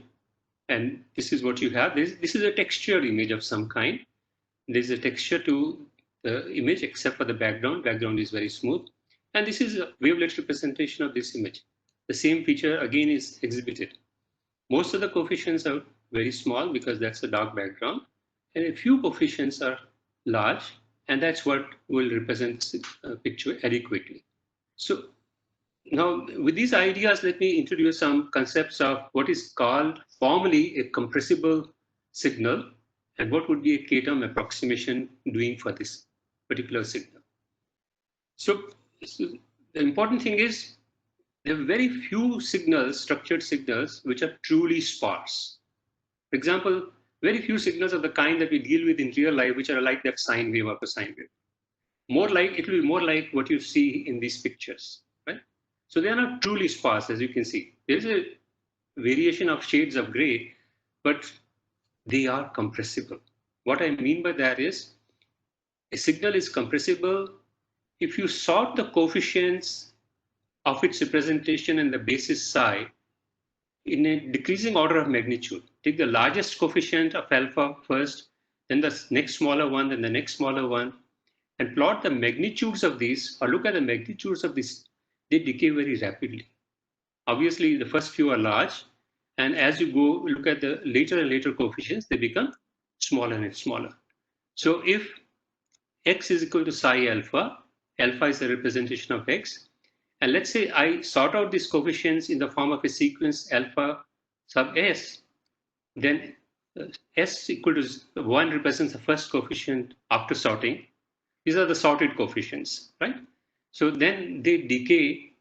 And this is what you have. This is a textured image of some kind. There's a texture to the image except for the background. Background is very smooth. And this is a wavelet representation of this image. The same feature again is exhibited. Most of the coefficients are very small because that's the dark background. And a few coefficients are large, and that's what will represent the picture adequately. So now with these ideas, let me introduce some concepts of what is called formally a compressible signal and what would be a K-term approximation doing for this particular signal. So the important thing is there are very few signals, structured signals, which are truly sparse. For example, very few signals of the kind that we deal with in real life, which are like that sine wave after sine wave. It will be more like what you see in these pictures, right? So they are not truly sparse, as you can see. There's a variation of shades of gray, but they are compressible. What I mean by that is a signal is compressible if you sort the coefficients of its representation and the basis psi in a decreasing order of magnitude. Take the largest coefficient of alpha first, then the next smaller one, then the next smaller one, and plot the magnitudes of these, or look at the magnitudes of this. They decay very rapidly. Obviously, the first few are large, and as you go look at the later and later coefficients, they become smaller and smaller. So if x is equal to psi alpha, alpha is a representation of x, and let's say I sort out these coefficients in the form of a sequence alpha sub s, then s equal to 1 represents the first coefficient after sorting. These are the sorted coefficients, right? So then they decay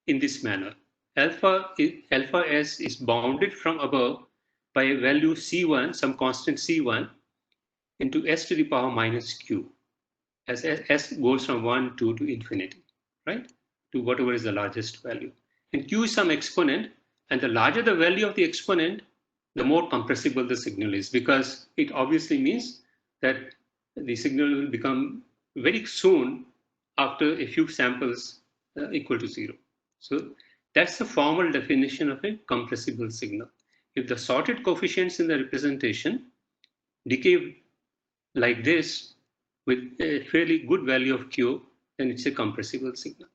in this manner. Alpha s is bounded from above by a value c1, some constant c1, into s to the power minus q, as s goes from 1, 2 to infinity, right? To whatever is the largest value. And q is some exponent, and the larger the value of the exponent, the more compressible the signal is, because it obviously means that the signal will become very soon after a few samples equal to 0. So that's the formal definition of a compressible signal. If the sorted coefficients in the representation decay like this with a fairly good value of q, then it's a compressible signal.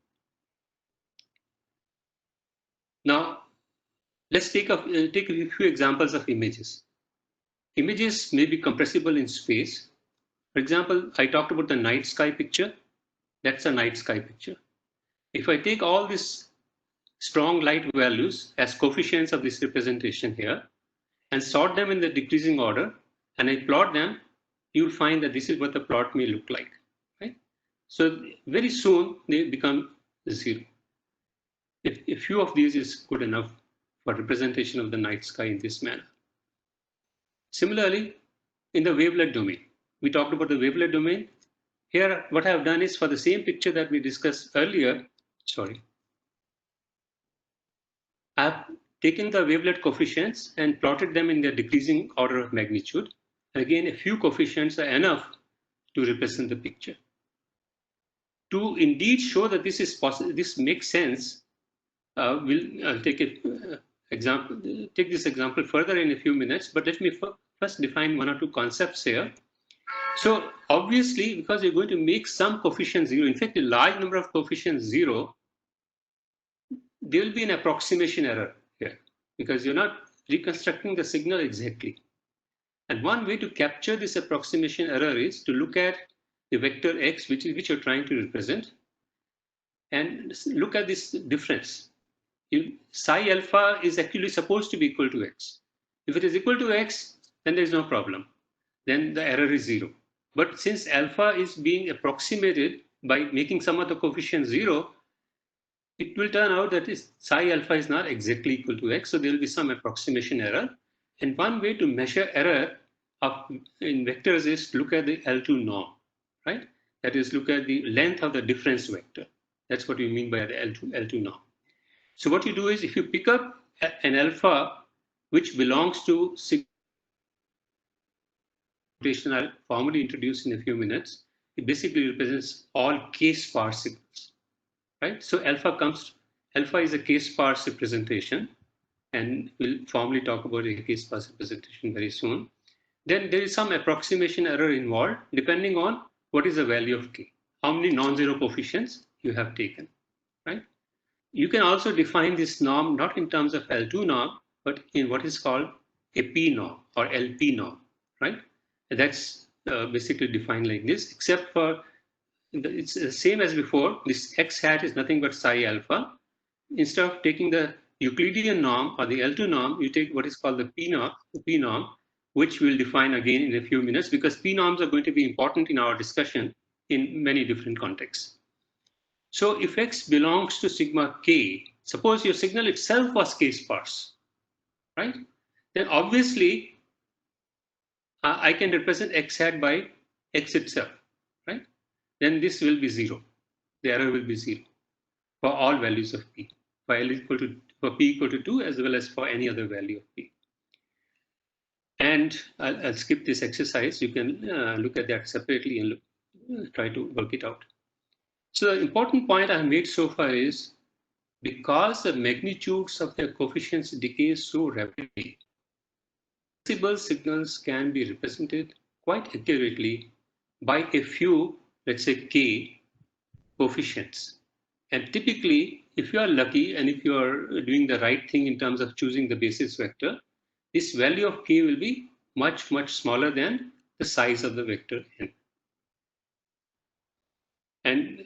Now, let's take a few examples of images. Images may be compressible in space. For example, I talked about the night sky picture. That's a night sky picture. If I take all these strong light values as coefficients of this representation here and sort them in the decreasing order, and I plot them, you'll find that this is what the plot may look like, right? So very soon they become 0. If a few of these is good enough for representation of the night sky in this manner. Similarly, in the wavelet domain, we talked about the wavelet domain. Here, what I have done is for the same picture that we discussed earlier, I have taken the wavelet coefficients and plotted them in their decreasing order of magnitude. Again, a few coefficients are enough to represent the picture. To indeed show that this is possible, this makes sense, I'll take this example further in a few minutes, but let me first define one or two concepts here. So obviously, because you're going to make some coefficient 0, in fact, a large number of coefficients 0, there will be an approximation error here because you're not reconstructing the signal exactly. And one way to capture this approximation error is to look at the vector x, which you're trying to represent, and look at this difference. Psi alpha is actually supposed to be equal to x. If it is equal to x, then there is no problem. Then the error is 0. But since alpha is being approximated by making some of the coefficients 0, it will turn out that psi alpha is not exactly equal to x, so there will be some approximation error. And one way to measure error in vectors is to look at the L2 norm, right? That is, look at the length of the difference vector. That's what we mean by the L2 norm. So what you do is, if you pick up an alpha which belongs to notation I'll formally introduce in a few minutes, it basically represents all K-sparse signals, right? So alpha is a K-sparse representation, and we'll formally talk about a case-sparse representation very soon. Then there is some approximation error involved depending on what is the value of K, how many non-zero coefficients you have taken, right? You can also define this norm not in terms of L2 norm, but in what is called a P norm or LP norm, right? And that's basically defined like this, except for it's the same as before. This X hat is nothing but psi alpha. Instead of taking the Euclidean norm or the L2 norm, you take what is called the P norm, which we'll define again in a few minutes, because P norms are going to be important in our discussion in many different contexts. So if X belongs to sigma K, suppose your signal itself was K sparse, right? Then obviously I can represent X hat by X itself, right? Then this will be 0. The error will be 0 for all values of P, for P equal to 2 as well as for any other value of P. And I'll skip this exercise. You can look at that separately and try to work it out. So the important point I have made so far is, because the magnitudes of their coefficients decay so rapidly, compressible signals can be represented quite accurately by a few, let's say K coefficients. And typically, if you are lucky and if you are doing the right thing in terms of choosing the basis vector, this value of K will be much, much smaller than the size of the vector n. And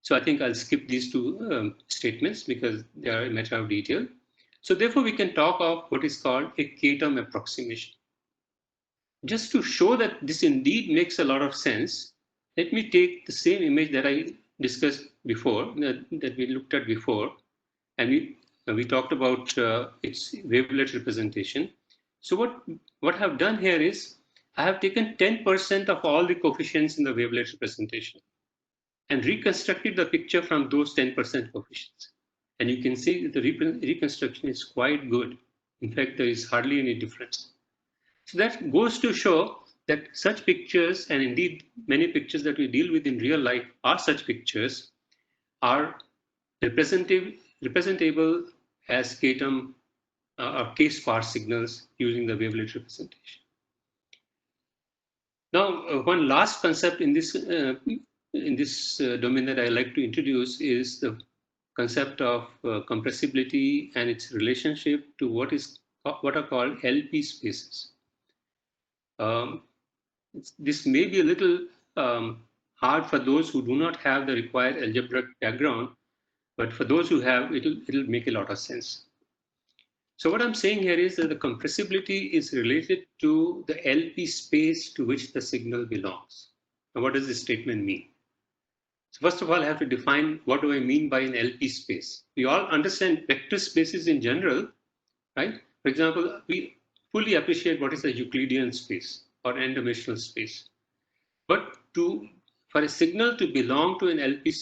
so I think I'll skip these two statements because they are a matter of detail. So therefore, we can talk of what is called a K-term approximation. Just to show that this indeed makes a lot of sense, let me take the same image that I discussed before, that we looked at before, and we talked about its wavelet representation. So what I've done here is, I have taken 10% of all the coefficients in the wavelet representation and reconstructed the picture from those 10% coefficients. And you can see that the reconstruction is quite good. In fact, there is hardly any difference. So that goes to show that such pictures, and indeed many pictures that we deal with in real life are such pictures, are representable as K-term or K-sparse signals using the wavelet representation. Now, one last concept in this domain that I like to introduce is the concept of compressibility and its relationship to what are called LP spaces. This may be a little hard for those who do not have the required algebraic background, but for those who have, it'll make a lot of sense. So what I'm saying here is that the compressibility is related to the LP space to which the signal belongs. Now, what does this statement mean? So first of all, I have to define what do I mean by an LP space. We all understand vector spaces in general, right? For example, we fully appreciate what is a Euclidean space or n-dimensional space. But for a signal to belong to an LP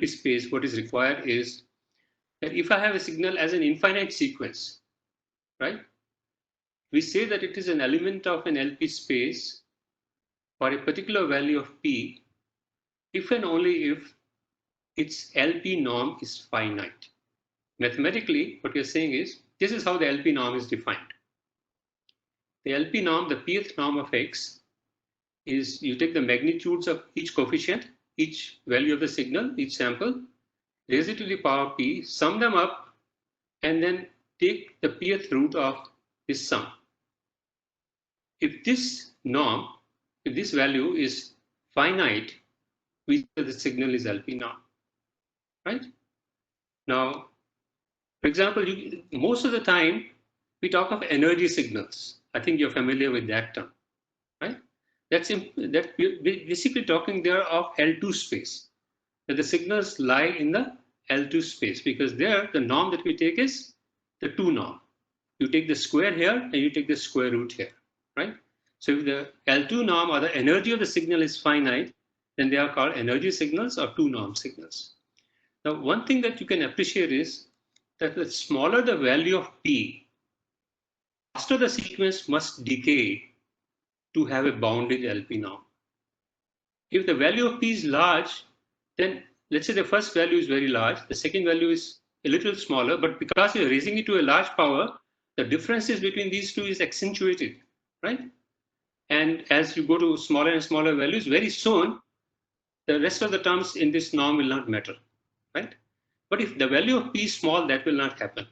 space, what is required is that if I have a signal as an infinite sequence, right? We say that it is an element of an LP space for a particular value of P, if and only if its LP norm is finite. Mathematically, what you're saying is, this is how the LP norm is defined. The LP norm, the pth norm of X, is you take the magnitudes of each coefficient, each value of the signal, each sample, raise it to the power P, sum them up, and then take the pth root of this sum. If this norm, if this value is finite, we say the signal is LP norm, right? Now, for example, most of the time, we talk of energy signals. I think you're familiar with that term, right? That we're basically talking there of L2 space, that the signals lie in the L2 space, because there the norm that we take is the 2 norm. You take the square here and you take the square root here, right? So if the L2 norm or the energy of the signal is finite, then they are called energy signals or 2 norm signals. Now, one thing that you can appreciate is that the smaller the value of P, faster the sequence must decay to have a bounded LP norm. If the value of P is large, then let's say the first value is very large, the second value is a little smaller, but because you're raising it to a large power, the differences between these two is accentuated, right? And as you go to smaller and smaller values, very soon, the rest of the terms in this norm will not matter, right? But if the value of p is small, that will not happen.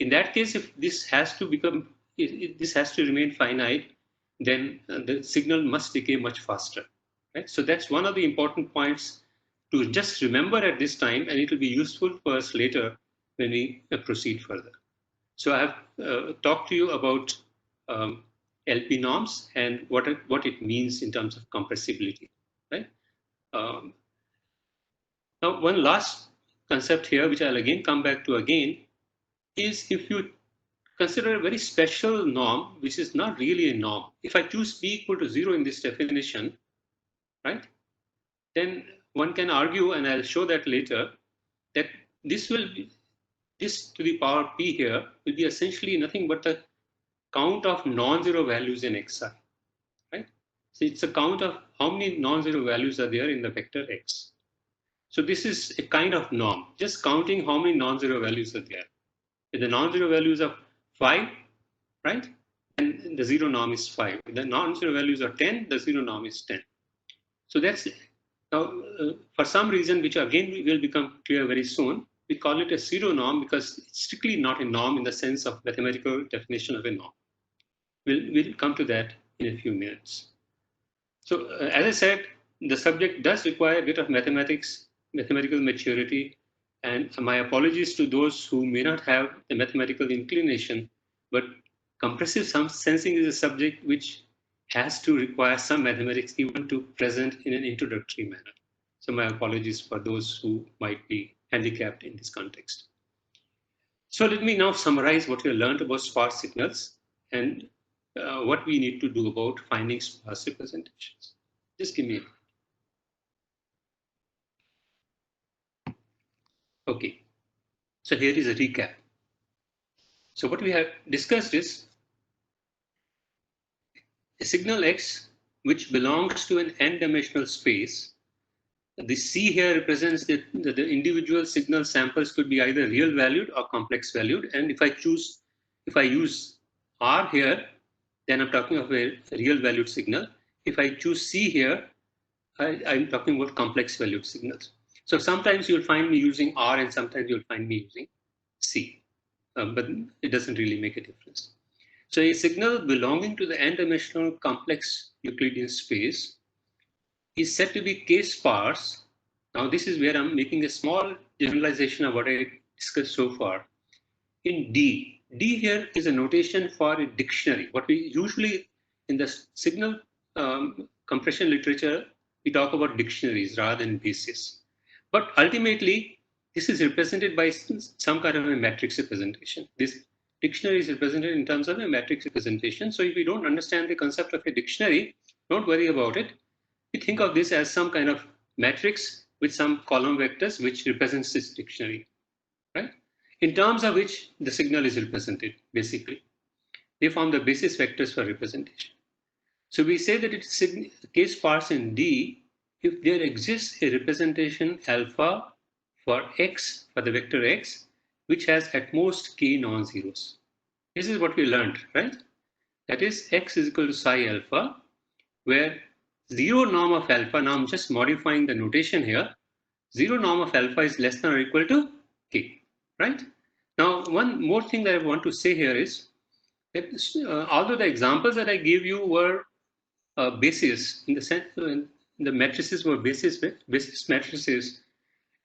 In that case, if this has to become, if this has to remain finite, then the signal must decay much faster, right? So that's one of the important points to just remember at this time, and it will be useful for us later when we proceed further. So I have talked to you about LP norms and what it means in terms of compressibility, right? Now, one last concept here, which I'll again come back to again, is if you consider a very special norm, which is not really a norm. If I choose p equal to 0 in this definition, right, then one can argue, and I'll show that later, that this will be, this to the power p here will be essentially nothing but the count of non-zero values in xi, right? So it's a count of how many non-zero values are there in the vector x. So this is a kind of norm, just counting how many non-zero values are there. If the non-zero values are 5, right, and the zero norm is 5. If the non-zero values are 10, the zero norm is 10. So that's now for some reason, which again will become clear very soon, we call it a pseudo norm because it's strictly not a norm in the sense of mathematical definition of a norm. We'll come to that in a few minutes. So as I said, the subject does require a bit of mathematics, mathematical maturity, and my apologies to those who may not have the mathematical inclination, but compressive sensing is a subject which has to require some mathematics even to present in an introductory manner. So my apologies for those who might be handicapped in this context. So let me now summarize what we learned about sparse signals and what we need to do about finding sparse representations. Just give me a minute. Okay, so here is a recap. So what we have discussed is a signal x which belongs to an n-dimensional space. The C here represents the individual signal samples could be either real valued or complex valued. And if I use R here, then I'm talking of a real valued signal. If I choose C here, I'm talking about complex valued signals. So sometimes you'll find me using R and sometimes you'll find me using C, but it doesn't really make a difference. So a signal belonging to the n-dimensional complex Euclidean space is said to be k-sparse. Now this is where I'm making a small generalization of what I discussed so far. In D, D here is a notation for a dictionary. What we usually in the signal compression literature, we talk about dictionaries rather than bases. But ultimately, this is represented by some kind of a matrix representation. This dictionary is represented in terms of a matrix representation. So if you don't understand the concept of a dictionary, don't worry about it. We think of this as some kind of matrix with some column vectors which represents this dictionary, right? In terms of which the signal is represented, basically. They form the basis vectors for representation. So we say that it's k-sparse in D if there exists a representation alpha for x, for the vector x, which has at most k non-zeros. This is what we learned, right? That is x is equal to psi alpha, where zero norm of alpha, now I'm just modifying the notation here, zero norm of alpha is less than or equal to k, right? Now, one more thing that I want to say here is that although the examples that I gave you were bases, in the sense the matrices were basis matrices,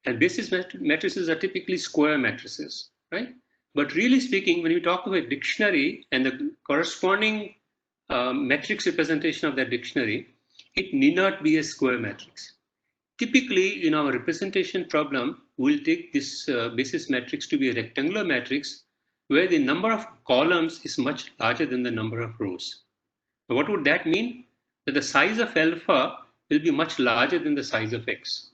and basis matrices are typically square matrices, right? But really speaking, when you talk about dictionary and the corresponding matrix representation of that dictionary, it need not be a square matrix. Typically, in our representation problem, we'll take this basis matrix to be a rectangular matrix where the number of columns is much larger than the number of rows. Now, what would that mean? That the size of alpha will be much larger than the size of x.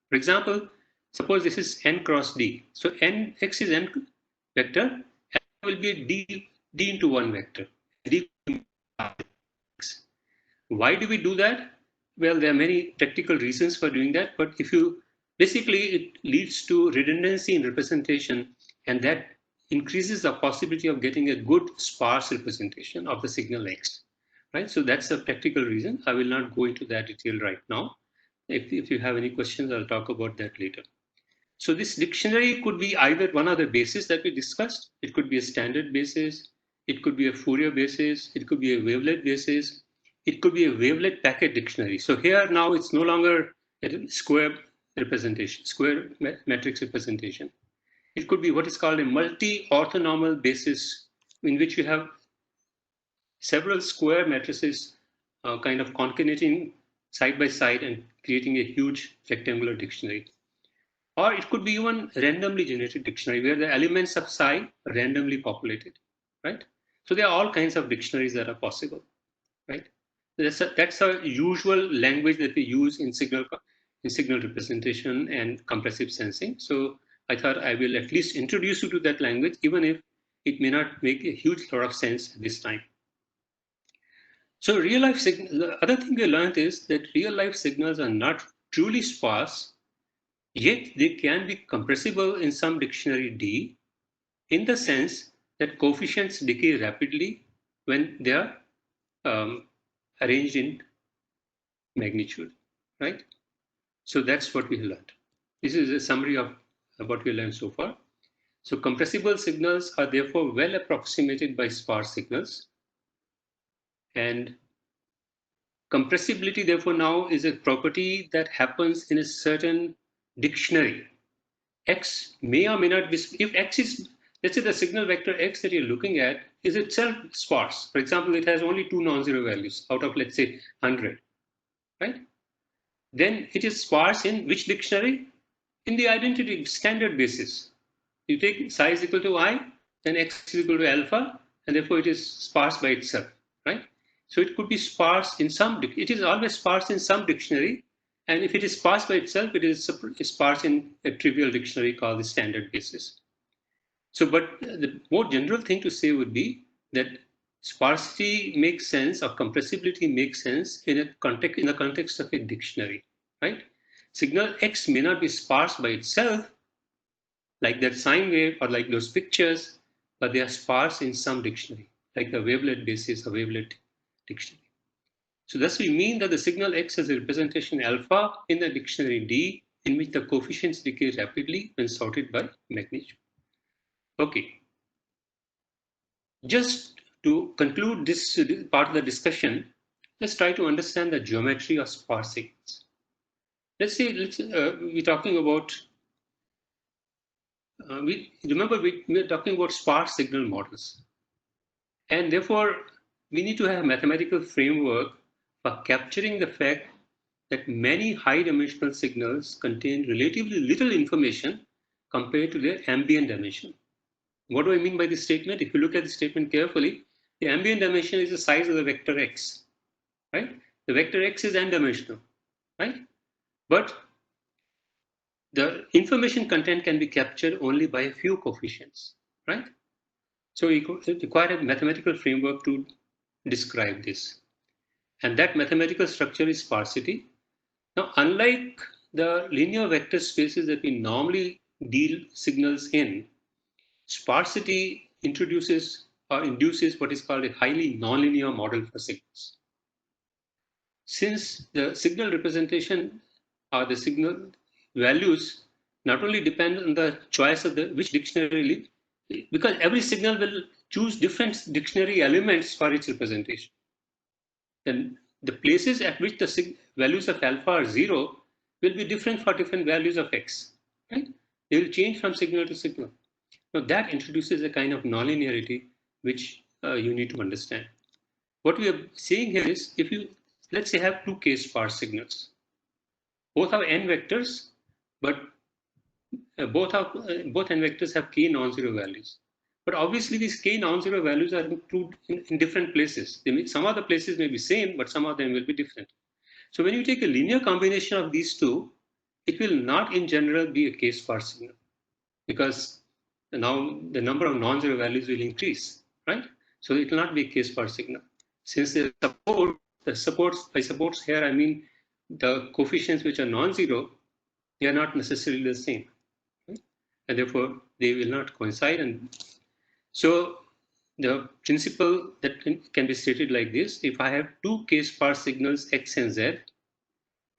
For example, suppose this is n cross d. So x is n vector, and will be a d into 1 vector. D. Why do we do that? Well, there are many technical reasons for doing that, but if you Basically, it leads to redundancy in representation, and that increases the possibility of getting a good sparse representation of the signal X, right? So that's a practical reason. I will not go into that detail right now. If you have any questions, I'll talk about that later. So this dictionary could be either one of the bases that we discussed. It could be a standard basis. It could be a Fourier basis. It could be a wavelet basis. It could be a wavelet packet dictionary. So here now it's no longer a square representation, square matrix representation. It could be what is called a multi-orthonormal basis, in which you have several square matrices kind of concatenating side by side and creating a huge rectangular dictionary. Or it could be even randomly generated dictionary where the elements of psi are randomly populated, right? So there are all kinds of dictionaries that are possible, right? That's a usual language that we use in signal representation and compressive sensing. So I thought I will at least introduce you to that language, even if it may not make a huge lot of sense at this time. So real life signal, the other thing we learned is that real life signals are not truly sparse, yet they can be compressible in some dictionary D, in the sense that coefficients decay rapidly when they are arranged in magnitude, right? So that's what we learned. This is a summary of what we learned so far. So compressible signals are therefore well approximated by sparse signals. And compressibility, therefore, now is a property that happens in a certain dictionary. X may or may not be, if X is, let's say the signal vector X that you're looking at is itself sparse. For example, it has only 2 non-zero values out of, let's say, 100, right? Then it is sparse in which dictionary? In the identity standard basis. You take psi is equal to I, then X is equal to alpha, and therefore it is sparse by itself, right? So it could be sparse in some, it is always sparse in some dictionary. And if it is sparse by itself, it is sparse in a trivial dictionary called the standard basis. So, but the more general thing to say would be that sparsity makes sense, or compressibility makes sense in the context of a dictionary, right? Signal X may not be sparse by itself, like that sine wave or like those pictures, but they are sparse in some dictionary, like the wavelet basis or wavelet dictionary. So thus we mean that the signal X has a representation alpha in the dictionary D, in which the coefficients decay rapidly when sorted by magnitude. Okay. Just to conclude this part of the discussion, let's try to understand the geometry of sparse signals. Let's say we're talking about, we're talking about sparse signal models. And therefore, we need to have a mathematical framework for capturing the fact that many high-dimensional signals contain relatively little information compared to their ambient dimension. What do I mean by this statement? If you look at the statement carefully, the ambient dimension is the size of the vector x, right? The vector x is n-dimensional, right? But the information content can be captured only by a few coefficients, right? So we require a mathematical framework to describe this. And that mathematical structure is sparsity. Now, unlike the linear vector spaces that we normally deal signals in, sparsity introduces or induces what is called a highly nonlinear model for signals. Since the signal representation or the signal values not only depend on the choice of which dictionary, because every signal will choose different dictionary elements for its representation. Then the places at which the values of alpha are 0 will be different for different values of x, right? They will change from signal to signal. Now that introduces a kind of nonlinearity which you need to understand. What we are saying here is, if you, let's say, have 2 k-sparse signals, both have n vectors, but both n vectors have k non-zero values. But obviously these k non-zero values are included in different places. Some of the places may be same, but some of them will be different. So when you take a linear combination of these two, it will not in general be a k-sparse signal, because now the number of non-zero values will increase, right? So it will not be a k-sparse signal. Since by supports here, I mean the coefficients which are non-zero, They are not necessarily the same, right? And therefore they will not coincide. And so the principle that can be stated like this: if I have two k-sparse signals X and Z,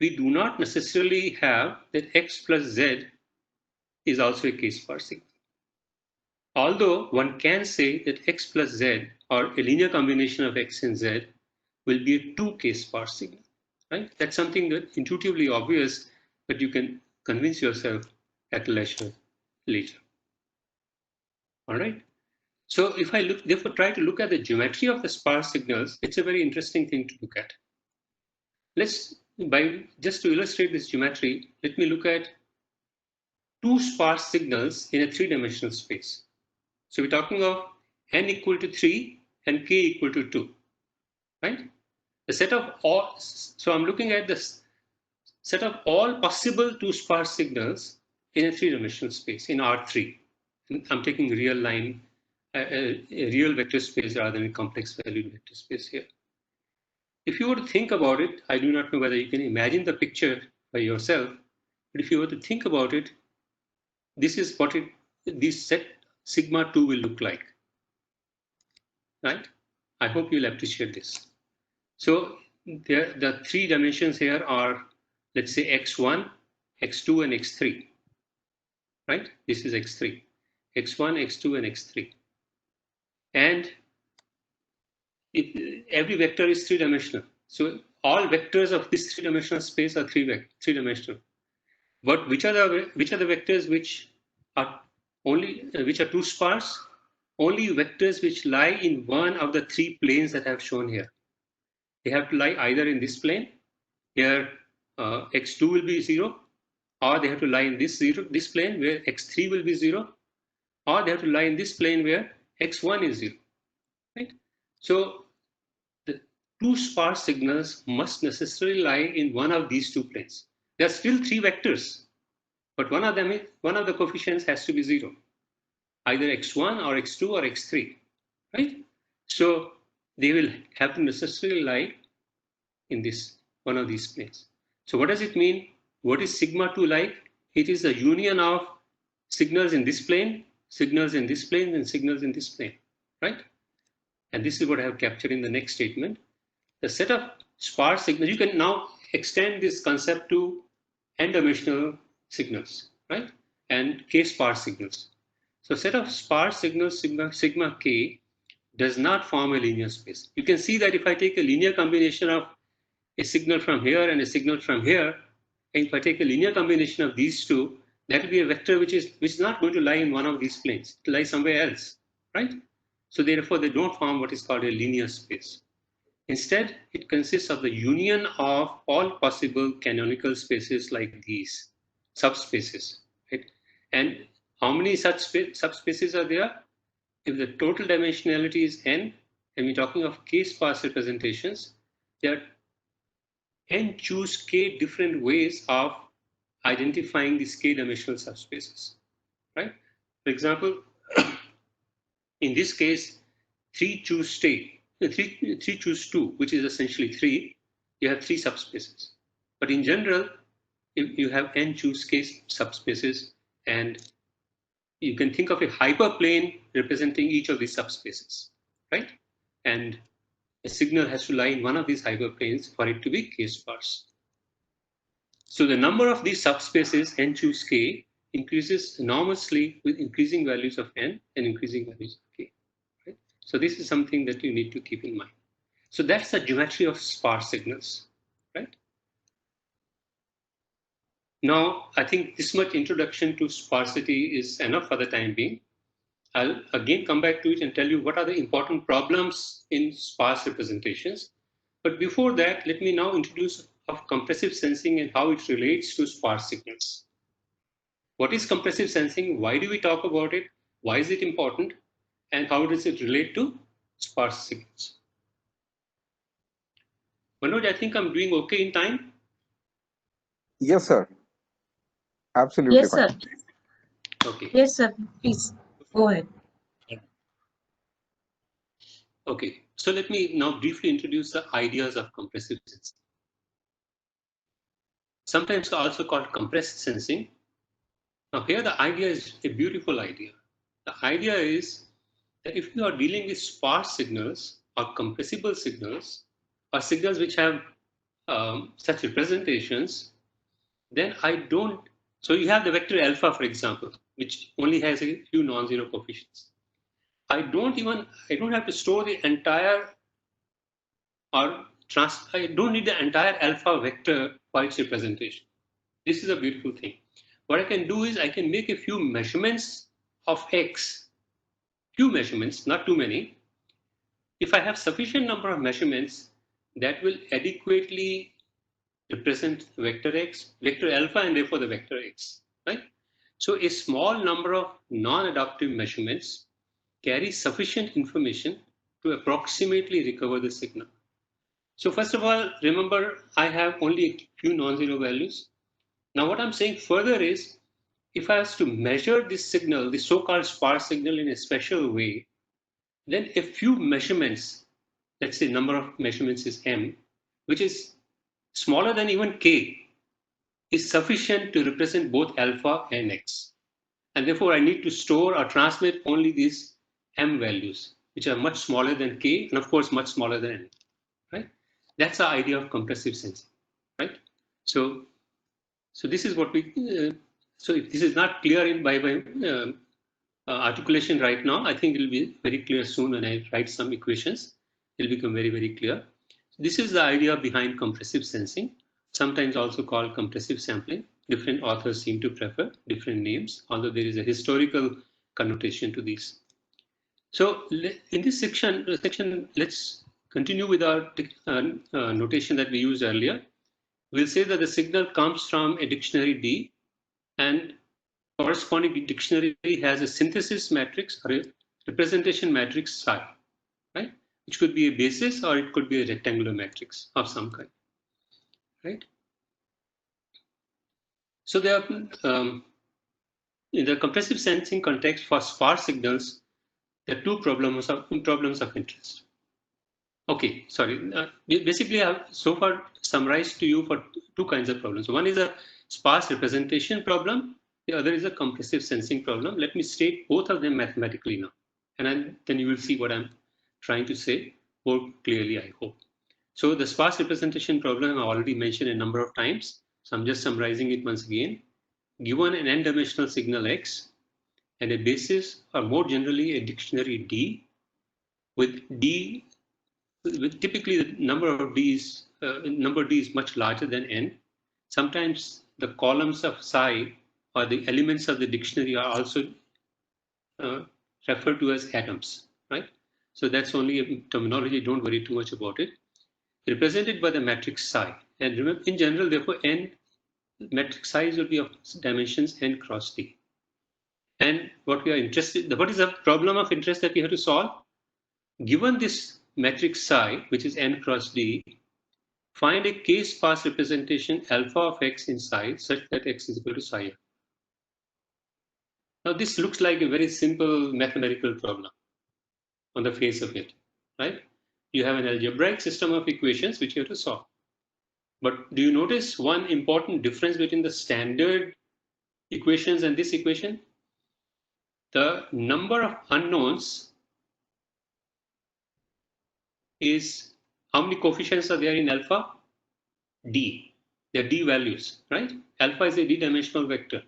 we do not necessarily have that X plus Z is also a k-sparse signal. Although one can say that X plus Z, or a linear combination of X and Z, will be a two k-sparse signal, right? That's something that intuitively obvious, but you can convince yourself at leisure later. All right. So if I therefore try to look at the geometry of the sparse signals, it's a very interesting thing to look at. Just to illustrate this geometry, let me look at two sparse signals in a three-dimensional space. So we're talking of n equal to 3 and k equal to 2, right? The set of all, so I'm looking at this set of all possible two sparse signals in a three-dimensional space in R3. I'm taking real line, a real vector space rather than a complex valued vector space here. If you were to think about it, I do not know whether you can imagine the picture by yourself, but if you were to think about it, this is what this set sigma 2 will look like, right? I hope you'll appreciate this. So the three dimensions here are, let's say, x1, x2, and x3, right? This is x3, x1, x2, and x3. And every vector is three-dimensional. So all vectors of this three-dimensional space are three-dimensional. But which are the vectors which are too sparse? Only vectors which lie in one of the three planes that I have shown here. They have to lie either in this plane, here x2 will be 0, or they have to lie in this plane where x3 will be 0, or they have to lie in this plane where x1 is 0, right? So the two sparse signals must necessarily lie in one of these two planes. There are still three vectors, but one of the coefficients has to be 0, either x1 or x2 or x3, right? So they will have to necessarily lie in this one of these planes. So what does it mean? What is sigma 2 like? It is the union of signals in this plane, signals in this plane, and signals in this plane, right? And this is what I have captured in the next statement. The set of sparse signals, you can now extend this concept to n-dimensional signals, right? And k-sparse signals. So set of sparse signals sigma k does not form a linear space. You can see that if I take a linear combination of a signal from here and a signal from here, and if I take a linear combination of these two, that will be a vector which is not going to lie in one of these planes. It will lie somewhere else, right? So therefore, they don't form what is called a linear space. Instead, it consists of the union of all possible canonical spaces like these, subspaces, right? And how many such subspaces are there? If the total dimensionality is n, and we're talking of k-sparse representations, there are n choose k different ways of identifying these k-dimensional subspaces, right? For example, in this case, 3 choose 2, which is essentially 3. You have 3 subspaces. But in general, if you have n choose k subspaces, and you can think of a hyperplane representing each of these subspaces, right? And a signal has to lie in one of these hyperplanes for it to be k-sparse. So the number of these subspaces n choose k increases enormously with increasing values of n and increasing values of k. Right? So this is something that you need to keep in mind. So that's the geometry of sparse signals, right? Now, I think this much introduction to sparsity is enough for the time being. I'll again come back to it and tell you what are the important problems in sparse representations. But before that, let me now introduce of compressive sensing and how it relates to sparse signals. What is compressive sensing? Why do we talk about it? Why is it important? And how does it relate to sparse signals? Manoj, I think I'm doing okay in time. Yes, sir. Absolutely Yes, fine. sir. Okay. Yes, sir. Please go ahead. Okay. So let me now briefly introduce the ideas of compressive sensing. sometimes also called compressed sensing. Now here the idea is a beautiful idea. The idea is that if you are dealing with sparse signals or compressible signals or signals which have such representations, then so you have the vector alpha, for example, which only has a few non-zero coefficients. I don't have to store the entire I don't need the entire alpha vector for its representation. This is a beautiful thing. What I can do is I can make a few measurements of X, few measurements, not too many. If I have sufficient number of measurements, that will adequately represent vector X, vector alpha, and therefore the vector X, right? So a small number of non-adaptive measurements carry sufficient information to approximately recover the signal. So first of all, remember, I have only a few non-zero values. Now what I'm saying further is, if I was to measure this signal, the so-called sparse signal, in a special way, then a few measurements, let's say number of measurements is M, which is smaller than even K, is sufficient to represent both alpha and X. And therefore I need to store or transmit only these M values, which are much smaller than K, and of course much smaller than N, right? That's the idea of compressive sensing, right? So this is what we, so if this is not clear in by articulation right now, I think it will be very clear soon when I write some equations. It will become very, very clear. This is the idea behind compressive sensing, sometimes also called compressive sampling. Different authors seem to prefer different names, although there is a historical connotation to these. So in this section, let's continue with our notation that we used earlier. We'll say that the signal comes from a dictionary D, and corresponding dictionary has a synthesis matrix or a representation matrix psi, right? Which could be a basis or it could be a rectangular matrix of some kind, right? So there are, in the compressive sensing context for sparse signals, there are two problems of interest. Okay, sorry. Basically, I have so far summarized to you for two kinds of problems. One is a sparse representation problem. The other is a compressive sensing problem. Let me state both of them mathematically now. And then you will see what I'm trying to say more clearly, I hope. So the sparse representation problem I already mentioned a number of times. So I'm just summarizing it once again. Given an n-dimensional signal X and a basis, or more generally a dictionary D, with typically the number of D's, number D is much larger than n. Sometimes the columns of psi or the elements of the dictionary are also referred to as atoms, right? So that's only a terminology, don't worry too much about it. Represented by the matrix psi. And remember, in general, therefore, n matrix size will be of dimensions n cross d. And what we are interested, what is the problem of interest that we have to solve? Given this matrix psi, which is n cross d, find a k-sparse representation alpha of x in psi such that x is equal to psi. Now this looks like a very simple mathematical problem on the face of it, right? You have an algebraic system of equations which you have to solve. But do you notice one important difference between the standard equations and this equation? The number of unknowns is, how many coefficients are there in alpha? D. They're D values, right? Alpha is a D-dimensional vector.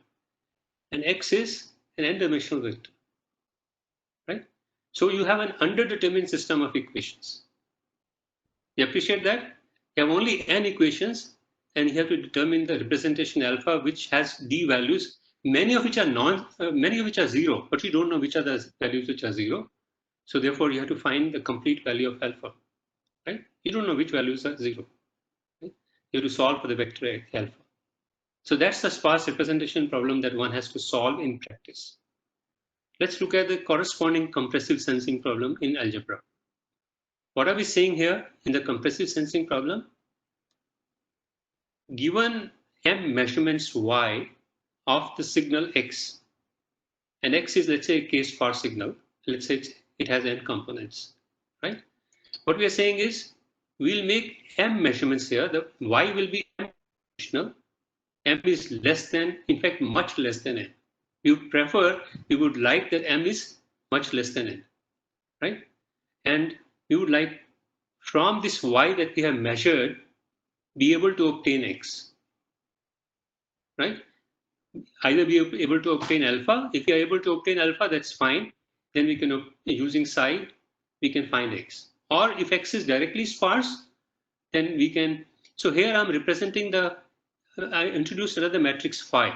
And X is an n-dimensional vector, right? So you have an underdetermined system of equations. You appreciate that? You have only n equations, and you have to determine the representation alpha, which has D values, many of which are zero, but you don't know which are the values which are zero. So therefore, you have to find the complete value of alpha, right? You don't know which values are zero. Right? You have to solve for the vector alpha. So that's the sparse representation problem that one has to solve in practice. Let's look at the corresponding compressive sensing problem in algebra. What are we saying here in the compressive sensing problem? Given m measurements y of the signal x, and x is, let's say, a k-sparse signal. Let's say it has n components, right? What we are saying is we'll make m measurements here. The y will be m dimensional, M is less than, in fact, much less than N. We would like that M is much less than N, right? And we would like from this Y that we have measured, be able to obtain X, right? Either be able to obtain alpha. If we are able to obtain alpha, that's fine. Then we can, using psi, we can find X. Or if X is directly sparse, then we can, so here I'm representing I introduced another matrix phi.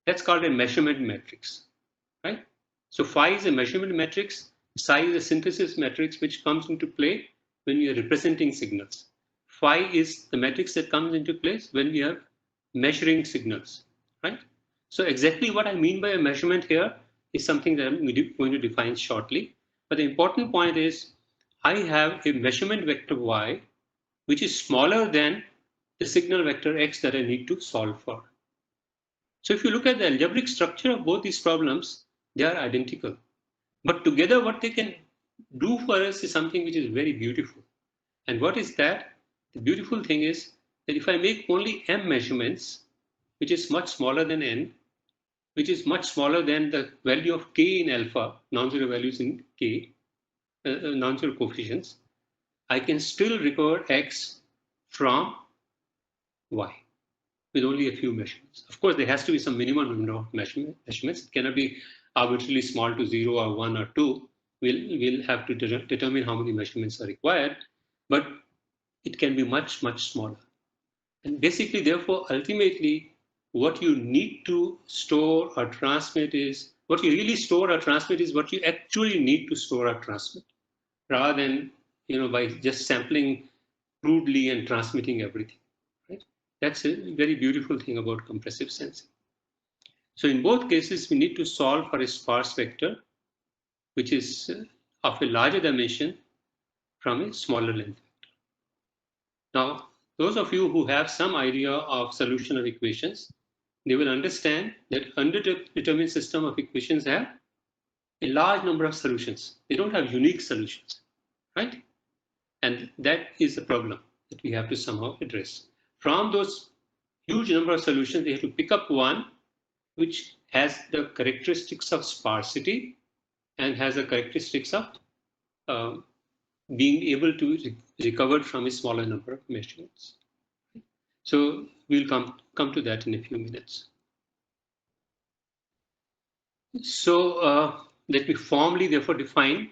That's called a measurement matrix, right? So phi is a measurement matrix, psi is a synthesis matrix which comes into play when we are representing signals. Phi is the matrix that comes into place when we are measuring signals, right? So exactly what I mean by a measurement here is something that I'm going to define shortly. But the important point is I have a measurement vector y which is smaller than the signal vector x that I need to solve for. So if you look at the algebraic structure of both these problems, they are identical. But together what they can do for us is something which is very beautiful. And what is that? The beautiful thing is that if I make only m measurements, which is much smaller than n, which is much smaller than the value of k in alpha, non-zero values in k, non-zero coefficients, I can still recover x from y with only a few measurements. Of course, there has to be some minimum number of measurements. It cannot be arbitrarily small to 0 or 1 or 2. We'll have to determine how many measurements are required, but it can be much, much smaller. And basically, therefore, ultimately, what you need to store or transmit is, what you really store or transmit is what you actually need to store or transmit, rather than, by just sampling crudely and transmitting everything, right? That's a very beautiful thing about compressive sensing. So in both cases, we need to solve for a sparse vector, which is of a larger dimension from a smaller length vector. Now, those of you who have some idea of solution of equations, they will understand that underdetermined system of equations have a large number of solutions. They don't have unique solutions, right? And that is the problem that we have to somehow address. From those huge number of solutions, we have to pick up one which has the characteristics of sparsity and has the characteristics of being able to recover from a smaller number of measurements. So we'll come to that in a few minutes. So let me formally therefore define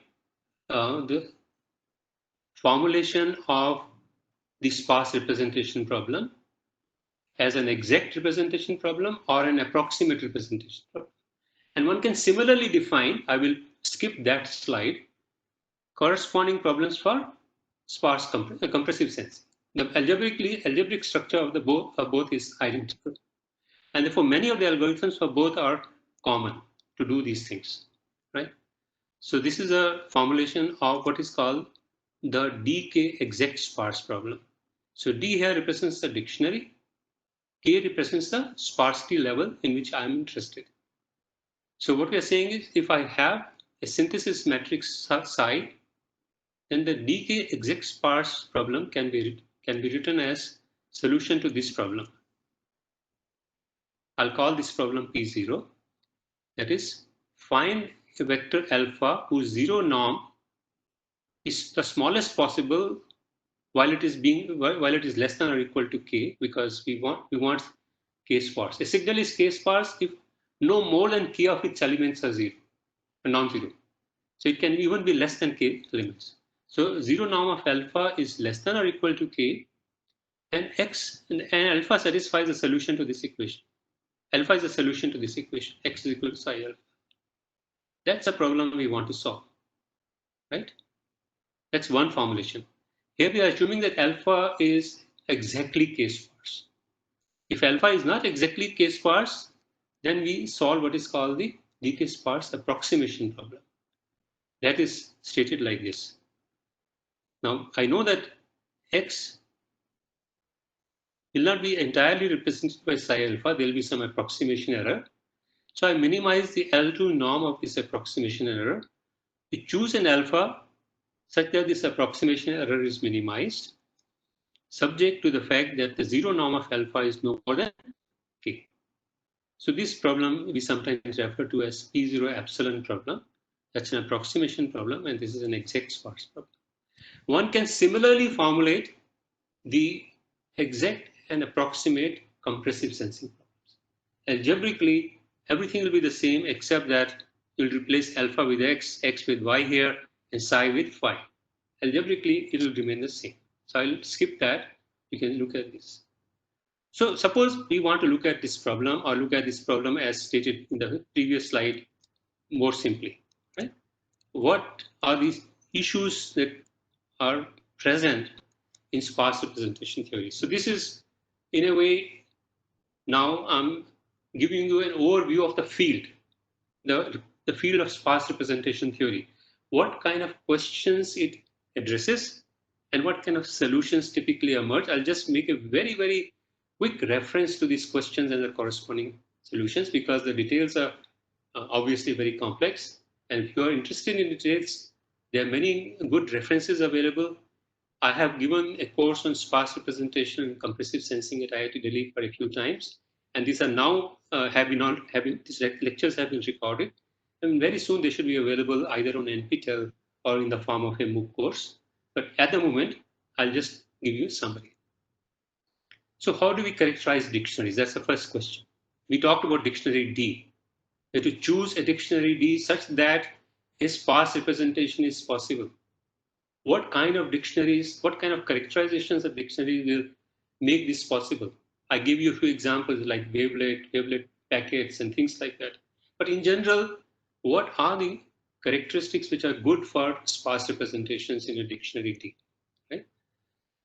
the formulation of the sparse representation problem as an exact representation problem or an approximate representation problem. And one can similarly define, I will skip that slide, corresponding problems for sparse compressive sensing. The algebraic structure of both is identical. And therefore many of the algorithms for both are common to do these things, right? So this is a formulation of what is called the DK exact sparse problem. So D here represents the dictionary, K represents the sparsity level in which I am interested. So what we are saying is if I have a synthesis matrix psi, then the DK exact sparse problem can be written as solution to this problem. I'll call this problem P0. That is, find a vector alpha whose zero norm is the smallest possible while it is less than or equal to k, because we want k sparse. A signal is k sparse if no more than k of its elements are non-zero. So it can even be less than k elements. So zero norm of alpha is less than or equal to k, and alpha satisfies the solution to this equation. Alpha is the solution to this equation. X is equal to psi alpha. That's a problem we want to solve, right? That's one formulation. Here we are assuming that alpha is exactly k sparse. If alpha is not exactly k sparse, then we solve what is called the DK sparse approximation problem. That is stated like this. Now I know that X will not be entirely represented by psi alpha. There will be some approximation error. So I minimize the L2 norm of this approximation error. We choose an alpha such that this approximation error is minimized, subject to the fact that the zero norm of alpha is no more than So this problem we sometimes refer to as P0 epsilon problem. That's an approximation problem, and this is an exact sparse problem. One can similarly formulate the exact and approximate compressive sensing problems. Algebraically, everything will be the same except that you'll replace alpha with x, x with y here, and psi with phi. Algebraically, it will remain the same. So I'll skip that. You can look at this. So suppose we want to look at this problem, or look at this problem as stated in the previous slide more simply. Right? What are these issues that are present in sparse representation theory? So this is, in a way, now I'm giving you an overview of the field, the field of sparse representation theory. What kind of questions it addresses and what kind of solutions typically emerge. I'll just make a very, very quick reference to these questions and the corresponding solutions, because the details are obviously very complex. And if you are interested in details, there are many good references available. I have given a course on sparse representation and compressive sensing at IIT Delhi for a few times. And these are now these lectures have been recorded. And very soon they should be available either on NPTEL or in the form of a MOOC course. But at the moment, I'll just give you a summary. So how do we characterize dictionaries? That's the first question. We talked about dictionary D. We have to choose a dictionary D such that a sparse representation is possible. What kind of dictionaries, what kind of characterizations of dictionaries will make this possible? I give you a few examples like wavelet packets and things like that. But in general, what are the characteristics which are good for sparse representations in a dictionary D, right?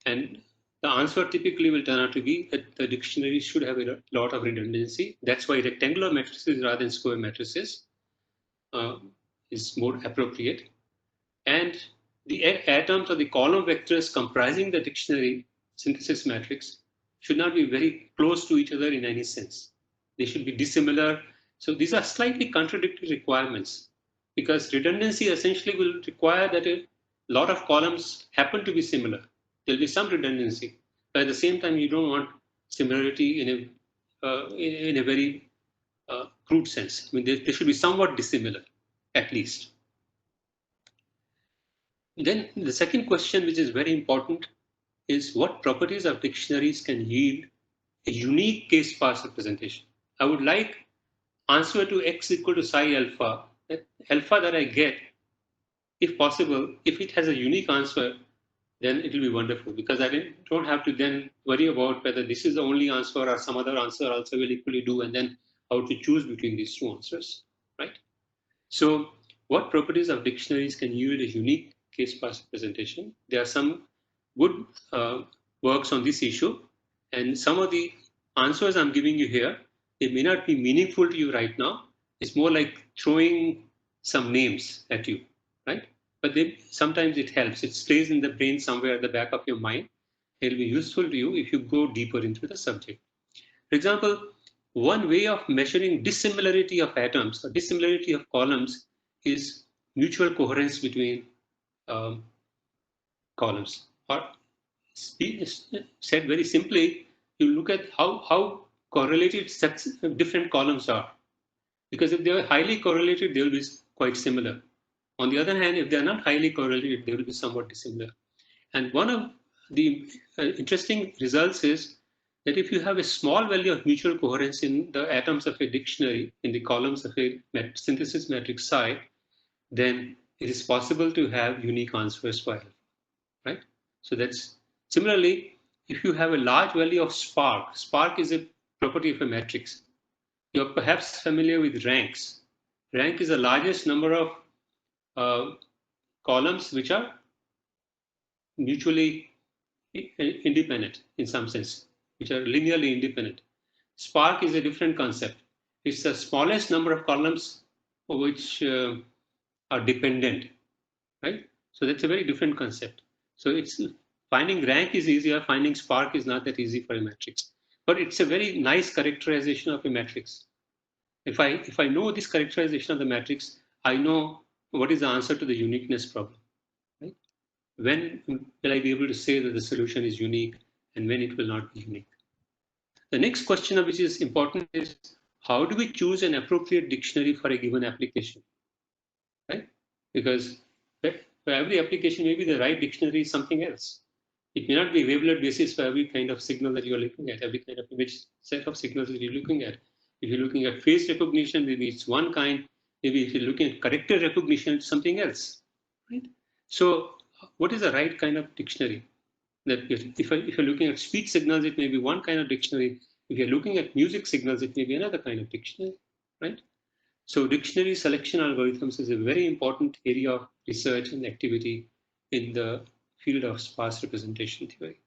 And the answer typically will turn out to be that the dictionary should have a lot of redundancy. That's why rectangular matrices rather than square matrices is more appropriate. And the atoms or the column vectors comprising the dictionary synthesis matrix should not be very close to each other in any sense. They should be dissimilar. So these are slightly contradictory requirements, because redundancy essentially will require that a lot of columns happen to be similar. There'll be some redundancy, but at the same time, you don't want similarity in a very crude sense. I mean, they should be somewhat dissimilar, at least. Then the second question, which is very important, is what properties of dictionaries can yield a unique case sparse representation. I would like answer to x equal to psi alpha, that alpha that I get, if possible, if it has a unique answer, then it will be wonderful, because I don't have to then worry about whether this is the only answer or some other answer also will equally do, and then how to choose between these two answers, right? So what properties of dictionaries can yield a unique case sparse representation? There are some good works on this issue, and some of the answers I'm giving you here, they may not be meaningful to you right now. It's more like throwing some names at you, right? But sometimes it helps. It stays in the brain somewhere at the back of your mind. It'll be useful to you if you go deeper into the subject. For example, one way of measuring dissimilarity of atoms or dissimilarity of columns is mutual coherence between columns. Or said very simply, you look at how correlated different columns are. Because if they are highly correlated, they will be quite similar. On the other hand, if they are not highly correlated, they will be somewhat dissimilar. And one of the interesting results is that if you have a small value of mutual coherence in the atoms of a dictionary, in the columns of a synthesis matrix psi, then it is possible to have unique answers for alpha, right? So that's similarly, if you have a large value of spark, spark is a property of a matrix. You're perhaps familiar with ranks. Rank is the largest number of columns which are mutually independent in some sense, which are linearly independent. Spark is a different concept. It's the smallest number of columns which are dependent, right? So that's a very different concept. So it's finding rank is easier, finding spark is not that easy for a matrix. But it's a very nice characterization of a matrix. If I know this characterization of the matrix, I know what is the answer to the uniqueness problem. Right? When will I be able to say that the solution is unique and when it will not be unique? The next question which is important is, how do we choose an appropriate dictionary for a given application, right? Because for every application, maybe the right dictionary is something else. It may not be wavelet basis for every kind of signal that you are looking at, every kind of image set of signals that you're looking at. If you're looking at face recognition, maybe it's one kind. Maybe if you're looking at character recognition, it's something else, right? So what is the right kind of dictionary? That if you're looking at speech signals, it may be one kind of dictionary. If you're looking at music signals, it may be another kind of dictionary, right? So dictionary selection algorithms is a very important area of research and activity in the field of sparse representation theory.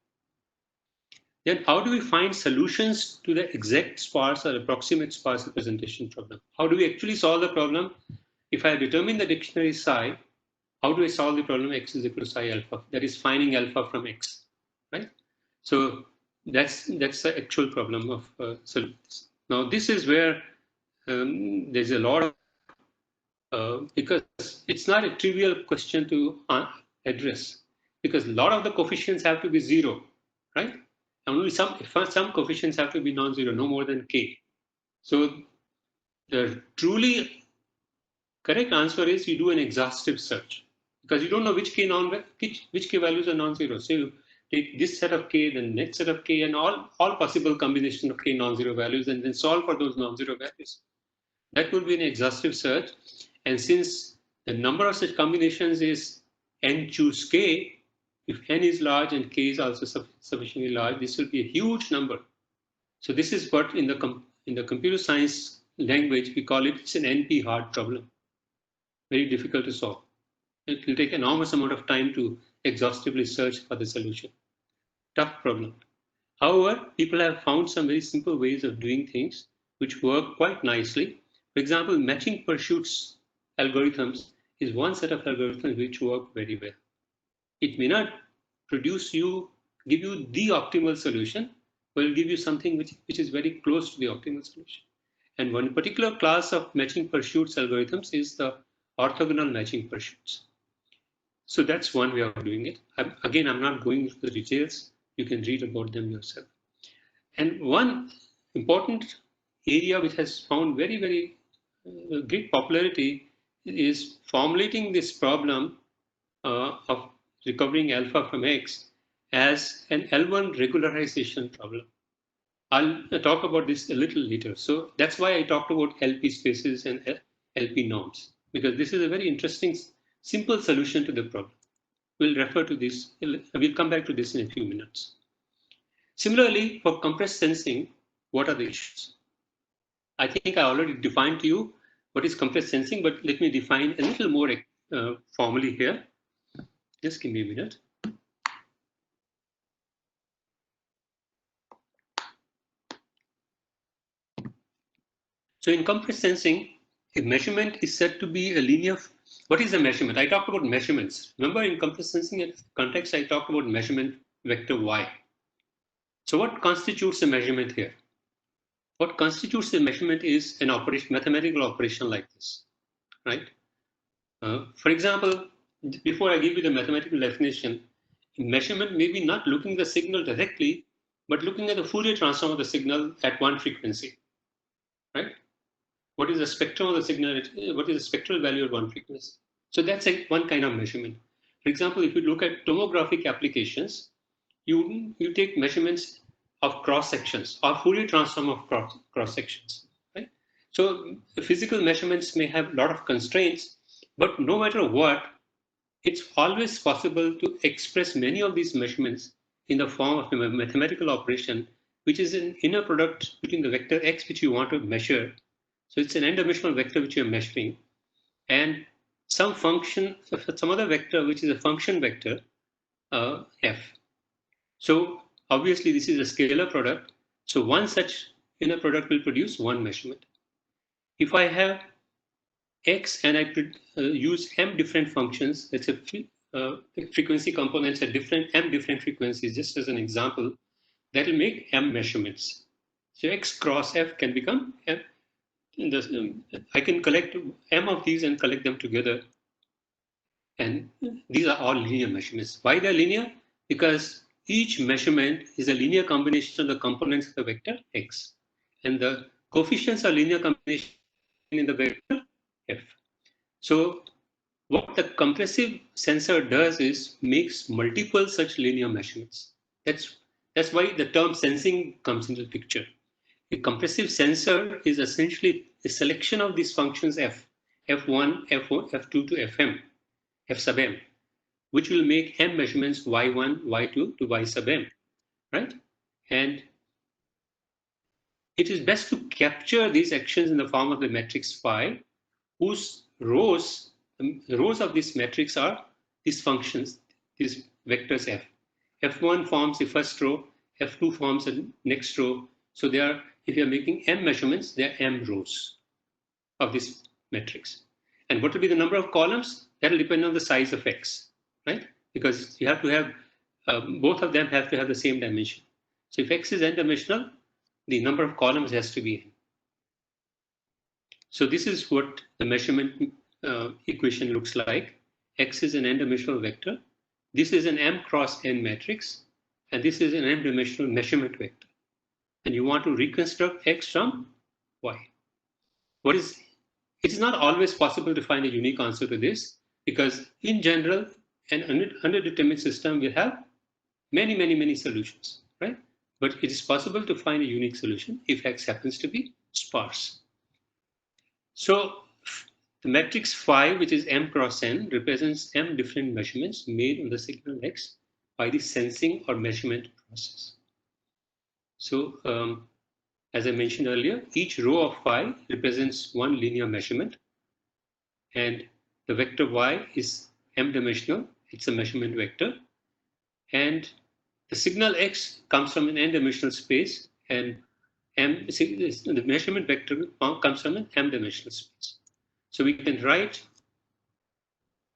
Then how do we find solutions to the exact sparse or approximate sparse representation problem? How do we actually solve the problem? If I determine the dictionary psi, how do I solve the problem x is equal to psi alpha? That is finding alpha from x, right? So that's the actual problem of solutions. Now this is where there's a lot of, because it's not a trivial question to address, because a lot of the coefficients have to be 0, right? And only some coefficients have to be non-zero, no more than k. So the truly correct answer is you do an exhaustive search, because you don't know which k values are non-zero. So you take this set of k, then next set of k, and all possible combination of k non-zero values, and then solve for those non-zero values. That would be an exhaustive search. And since the number of such combinations is n choose k, if n is large and k is also sufficiently large, this will be a huge number. So this is what in the computer science language we call it's an NP hard problem. Very difficult to solve. It will take enormous amount of time to exhaustively search for the solution. Tough problem. However, people have found some very simple ways of doing things which work quite nicely. For example, matching pursuits algorithms is one set of algorithms which work very well. It may not give you the optimal solution, but it will give you something which is very close to the optimal solution. And one particular class of matching pursuits algorithms is the orthogonal matching pursuits. So that's one way of doing it. Again, I'm not going into the details. You can read about them yourself. And one important area which has found very, very great popularity is formulating this problem of recovering alpha from x as an L1 regularization problem. I'll talk about this a little later. So that's why I talked about LP spaces and LP norms, because this is a very interesting, simple solution to the problem. We'll refer to this. We'll come back to this in a few minutes. Similarly, for compressed sensing, what are the issues? I think I already defined to you what is compressed sensing, but let me define a little more formally here. Just give me a minute. So in compressed sensing, a measurement is said to be a linear. What is a measurement? I talked about measurements. Remember, in compressed sensing context, I talked about measurement vector y. So what constitutes a measurement here? What constitutes a measurement is an operation, mathematical operation like this, right? For example, before I give you the mathematical definition, measurement may be not looking at the signal directly, but looking at the Fourier transform of the signal at one frequency, right? What is the spectrum of the signal? What is the spectral value at one frequency? So that's one kind of measurement. For example, if you look at tomographic applications, you take measurements of cross sections or Fourier transform of cross sections, right? So the physical measurements may have a lot of constraints, but no matter what, it's always possible to express many of these measurements in the form of a mathematical operation, which is an inner product between the vector x which you want to measure. So it's an n-dimensional vector which you're measuring, and some function, some other vector which is a function vector, f. So obviously this is a scalar product. So one such inner product will produce one measurement. If I have x and I use m different functions, let's say frequency components at m different frequencies, just as an example, that will make m measurements. So x cross f can become m. I can collect m of these and collect them together. And these are all linear measurements. Why they're linear? Because each measurement is a linear combination of the components of the vector x. And the coefficients are linear combination in the vector F. So what the compressive sensor does is makes multiple such linear measurements. That's why the term sensing comes into the picture. A compressive sensor is essentially a selection of these functions F, F1, F1, F2 to Fm, F sub m, which will make m measurements Y1, Y2 to Y sub m, right? And it is best to capture these actions in the form of the matrix phi, whose rows, the rows of this matrix are these functions, these vectors F. F1 forms the first row, F2 forms the next row. So they are, if you are making m measurements, they are m rows of this matrix. And what will be the number of columns? That will depend on the size of X, right? Because you have to have, both of them have to have the same dimension. So if X is n-dimensional, the number of columns has to be n. So this is what the measurement equation looks like. X is an n-dimensional vector. This is an m cross n matrix, and this is an m-dimensional measurement vector. And you want to reconstruct X from Y. It is not always possible to find a unique answer to this, because in general, an underdetermined system will have many solutions, right? But it is possible to find a unique solution if X happens to be sparse. So the matrix phi, which is m cross n, represents m different measurements made on the signal X by the sensing or measurement process. So as I mentioned earlier, each row of phi represents one linear measurement, and the vector y is m-dimensional. It's a measurement vector, and the signal X comes from an n-dimensional space, and the measurement vector comes from an m-dimensional space. So we can write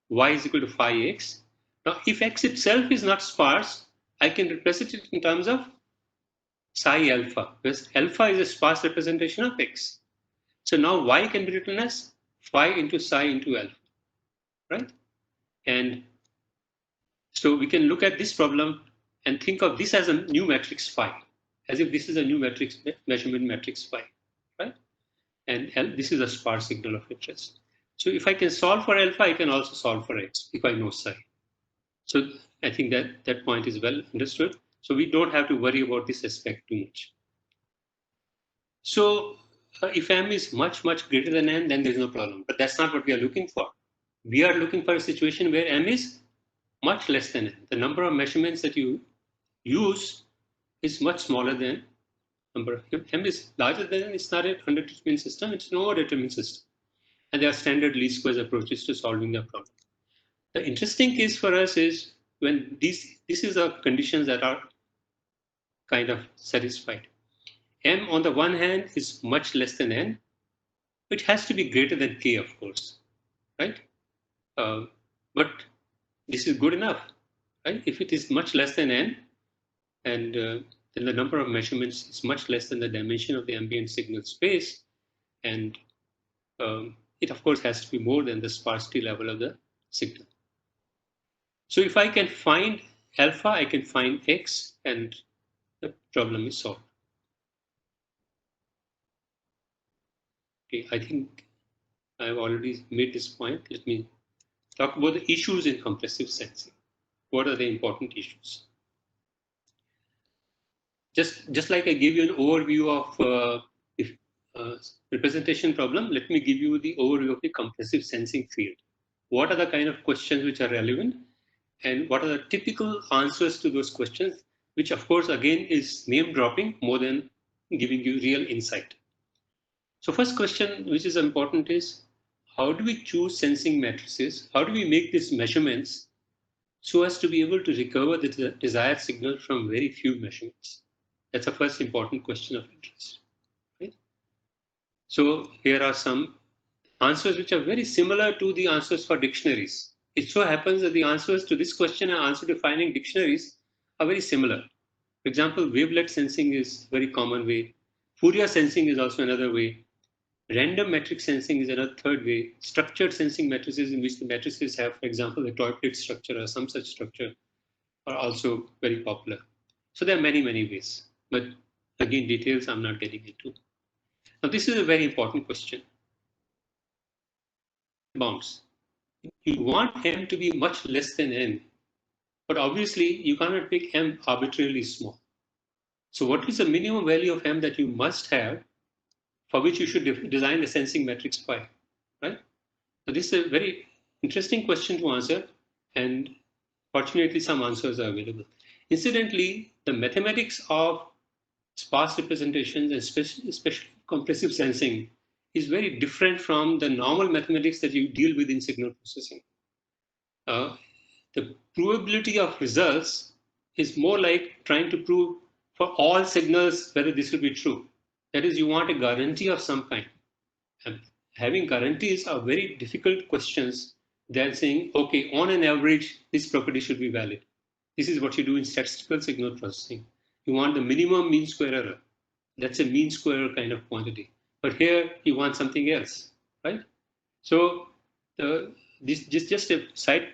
y is equal to phi x. Now, if X itself is not sparse, I can represent it in terms of psi alpha, because alpha is a sparse representation of X. So now y can be written as phi into psi into alpha, right? And so we can look at this problem and think of this as a new matrix phi, as if this is a new matrix measurement matrix phi, right? And this is a sparse signal of interest. So if I can solve for alpha, I can also solve for X if I know psi. So I think that point is well understood. So we don't have to worry about this aspect too much. So if m is much greater than n, then there's no problem. But that's not what we are looking for. We are looking for a situation where m is much less than n. The number of measurements that you use is much smaller than number of m is larger than n. It's not a underdetermined system. It's an overdetermined system. And there are standard least squares approaches to solving the problem. The interesting case for us is when this is the conditions that are kind of satisfied. M on the one hand is much less than n, which has to be greater than k, of course, right? But this is good enough, right? If it is much less than n, and then the number of measurements is much less than the dimension of the ambient signal space, and it of course has to be more than the sparsity level of the signal. So if I can find alpha, I can find X, and the problem is solved. Okay, I think I've already made this point. Let me talk about the issues in compressive sensing. What are the important issues? Just like I gave you an overview of representation problem, let me give you the overview of the compressive sensing field. What are the kind of questions which are relevant, and what are the typical answers to those questions, which of course again is name dropping more than giving you real insight. So first question which is important is, how do we choose sensing matrices? How do we make these measurements so as to be able to recover the desired signal from very few measurements? That's the first important question of interest, right? So here are some answers which are very similar to the answers for dictionaries. It so happens that the answers to this question and answer to finding dictionaries are very similar. For example, wavelet sensing is a very common way. Fourier sensing is also another way. Random metric sensing is another third way. Structured sensing matrices, in which the matrices have, for example, a toy-plate structure or some such structure, are also very popular. So there are many ways. But again, details I'm not getting into. Now, this is a very important question. Bounds. You want m to be much less than n, but obviously you cannot pick m arbitrarily small. So what is the minimum value of m that you must have for which you should design the sensing matrix phi, right? So this is a very interesting question to answer, and fortunately some answers are available. Incidentally, the mathematics of sparse representations and especially compressive sensing is very different from the normal mathematics that you deal with in signal processing. The provability of results is more like trying to prove for all signals whether this will be true. That is, you want a guarantee of some kind. And having guarantees are very difficult questions than saying, okay, on an average, this property should be valid. This is what you do in statistical signal processing. You want the minimum mean square error. That's a mean square kind of quantity. But here you want something else, right? So this just a side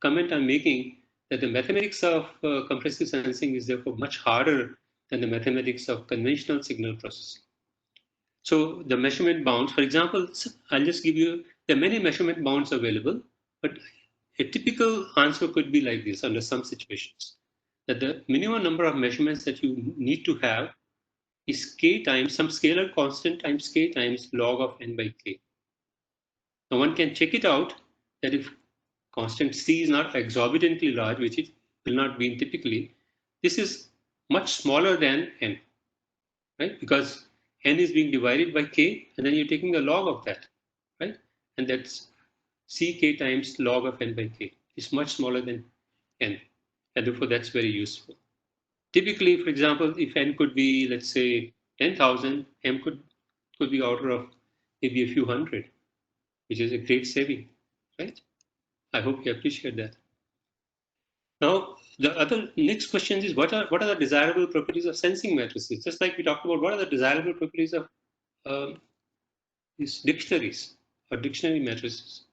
comment I'm making, that the mathematics of compressive sensing is therefore much harder than the mathematics of conventional signal processing. So the measurement bounds, for example, I'll just give you, there are many measurement bounds available, but a typical answer could be like this under some situations, that the minimum number of measurements that you need to have is k times some scalar constant times k times log of n by k. Now one can check it out that if constant c is not exorbitantly large, which it will not be typically, this is much smaller than n, right? Because n is being divided by k, and then you're taking the log of that, right? And that's ck times log of n by k. It's much smaller than n, and therefore that's very useful. Typically, for example, if n could be, let's say, 10,000, m could be order of maybe a few hundred, which is a great saving, right? I hope you appreciate that. Now, the other next question is, what are the desirable properties of sensing matrices? Just like we talked about, what are the desirable properties of these dictionaries or dictionary matrices?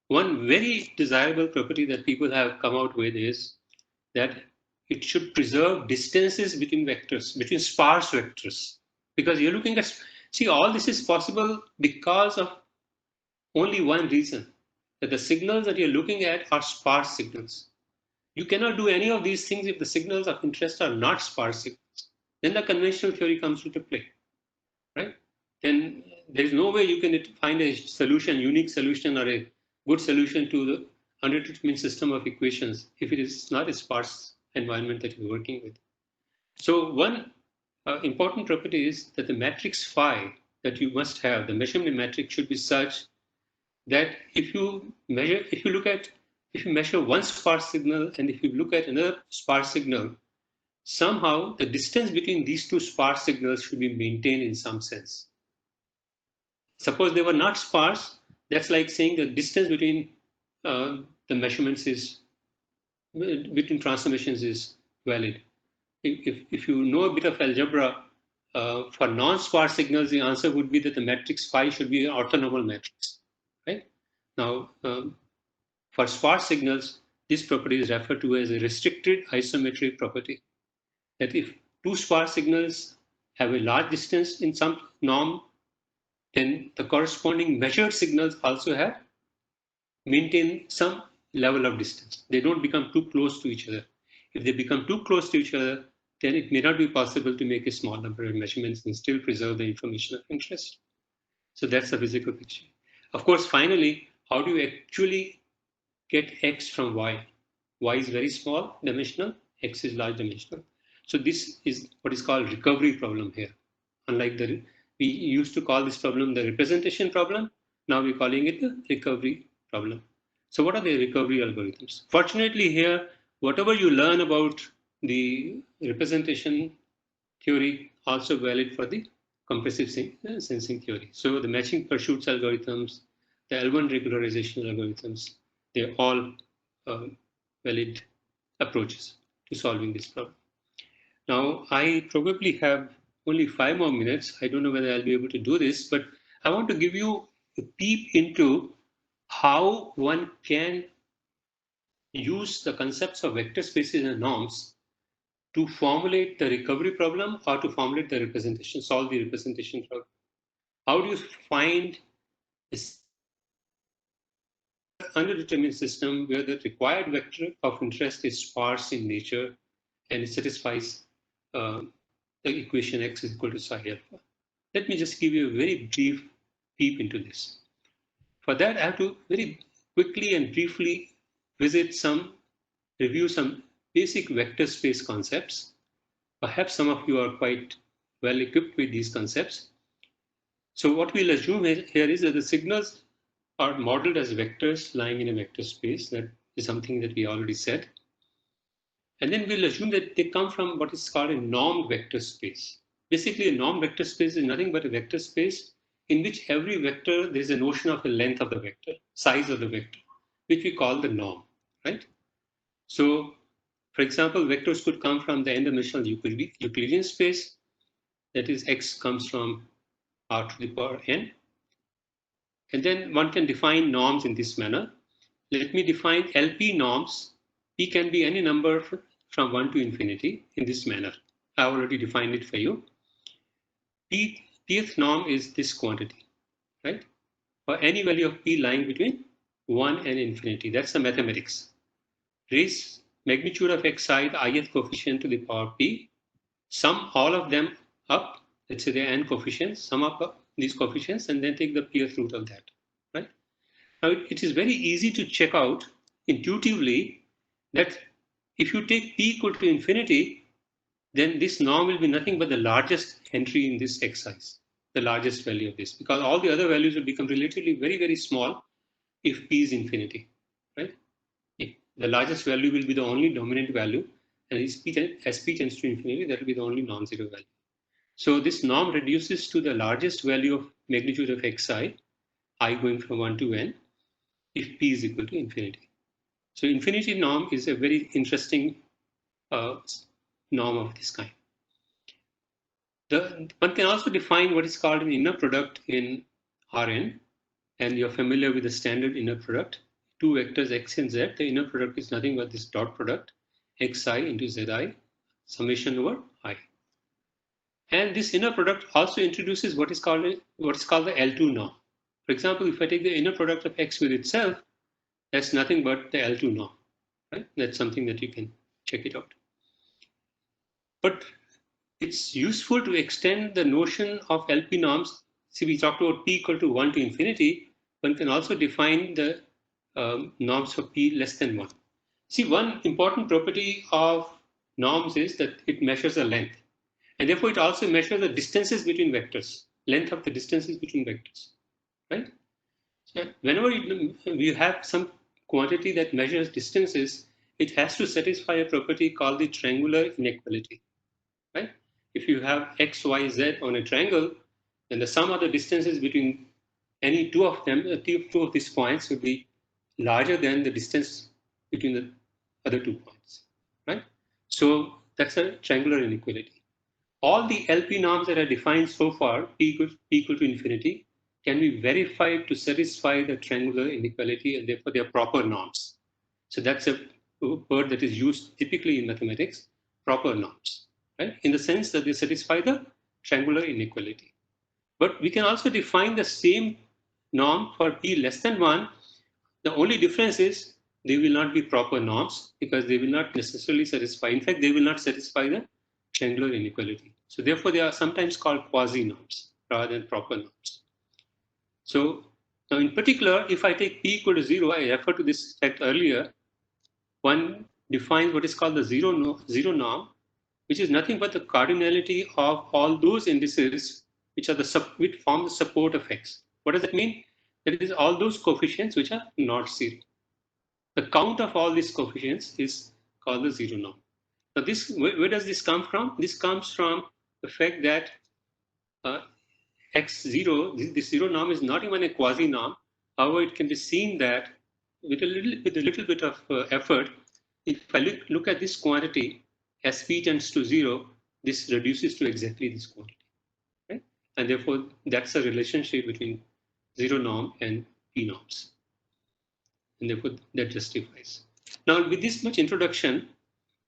One very desirable property that people have come out with is that it should preserve distances between vectors, between sparse vectors. Because you're looking at, see, all this is possible because of only one reason, that the signals that you're looking at are sparse signals. You cannot do any of these things if the signals of interest are not sparse signals. Then the conventional theory comes into play, right? Then there's no way you can find a solution, unique solution, or a good solution to the underdetermined system of equations if it is not a sparse environment that you're working with. So one important property is that the matrix phi that you must have, the measurement matrix, should be such that if you measure one sparse signal and if you look at another sparse signal, somehow the distance between these two sparse signals should be maintained in some sense. Suppose they were not sparse, that's like saying the distance between the measurements is, between transformations is valid. If you know a bit of algebra, for non-sparse signals, the answer would be that the matrix phi should be an orthonormal matrix, right? Now, for sparse signals, this property is referred to as a restricted isometric property. That if two sparse signals have a large distance in some norm, then the corresponding measured signals also have maintain some level of distance. They don't become too close to each other. If they become too close to each other, then it may not be possible to make a small number of measurements and still preserve the information of interest. So that's the physical picture. Of course, finally, how do you actually get x from y? Y is very small dimensional, x is large dimensional. So this is what is called recovery problem here. Unlike we used to call this problem the representation problem, now we're calling it the recovery problem. So what are the recovery algorithms? Fortunately here, whatever you learn about the representation theory also valid for the compressive sensing theory. So the matching pursuits algorithms, the L1 regularization algorithms, they're all valid approaches to solving this problem. Now, I probably have only 5 more minutes. I don't know whether I'll be able to do this, but I want to give you a peep into how one can use the concepts of vector spaces and norms to formulate the recovery problem or to formulate the representation, solve the representation problem. How do you find this underdetermined system where the required vector of interest is sparse in nature and it satisfies the equation x is equal to psi alpha? Let me just give you a very brief peep into this. For that, I have to very quickly and briefly review some basic vector space concepts. Perhaps some of you are quite well equipped with these concepts. So what we'll assume here is that the signals are modeled as vectors lying in a vector space. That is something that we already said. And then we'll assume that they come from what is called a normed vector space. Basically, a normed vector space is nothing but a vector space in which every vector, there is a notion of the length of the vector, size of the vector, which we call the norm, right? So, for example, vectors could come from the n-dimensional Euclidean space. That is, x comes from r to the power n. And then one can define norms in this manner. Let me define LP norms. P can be any number from 1 to infinity in this manner. I already defined it for you. Pth norm is this quantity, right? For any value of P lying between 1 and infinity. That's the mathematics. Raise magnitude of xi, the ith coefficient to the power P. Sum all of them up. Let's say there are n coefficients. Sum up these coefficients and then take the pth root of that, right? Now, it is very easy to check out intuitively that if you take P equal to infinity, then this norm will be nothing but the largest entry in this x size, the largest value of this, because all the other values will become relatively very, very small if P is infinity, right? If the largest value will be the only dominant value, and as P tends to infinity, that will be the only non-zero value. So this norm reduces to the largest value of magnitude of xi, I going from 1 to n, if P is equal to infinity. So infinity norm is a very interesting norm of this kind. One can also define what is called an inner product in Rn, and you're familiar with the standard inner product. Two vectors x and z, the inner product is nothing but this dot product, xi into zi, summation over I. And this inner product also introduces what is called the L2 norm. For example, if I take the inner product of x with itself, that's nothing but the L2 norm, right? That's something that you can check it out. But it's useful to extend the notion of LP norms. See, we talked about P equal to 1 to infinity. One can also define the norms for P less than 1. See, one important property of norms is that it measures the length. And therefore, it also measures the distances between vectors, length of the distances between vectors, right? So whenever you have some quantity that measures distances, it has to satisfy a property called the triangular inequality, right? If you have x, y, z on a triangle, then the sum of the distances between any two of them, two of these points would be larger than the distance between the other 2 points, right? So that's a triangular inequality. All the LP norms that are defined so far, P equal to infinity, can be verified to satisfy the triangular inequality, and therefore they are proper norms. So that's a word that is used typically in mathematics, proper norms, right? In the sense that they satisfy the triangular inequality. But we can also define the same norm for P less than 1. The only difference is they will not be proper norms because they will not necessarily satisfy. In fact, they will not satisfy the triangular inequality. So therefore, they are sometimes called quasi-norms rather than proper norms. So now in particular, if I take P equal to 0, I referred to this fact earlier, one defines what is called the zero norm, which is nothing but the cardinality of all those indices which form the support of x. What does that mean? That is all those coefficients which are not zero. The count of all these coefficients is called the zero norm. Now, where does this come from? This comes from the fact that x0, this zero norm is not even a quasi norm. However, it can be seen that with a little bit of effort, if I look at this quantity as p tends to 0, this reduces to exactly this quantity, right? And therefore, that's a relationship between zero norm and p norms, and therefore that justifies. Now, with this much introduction,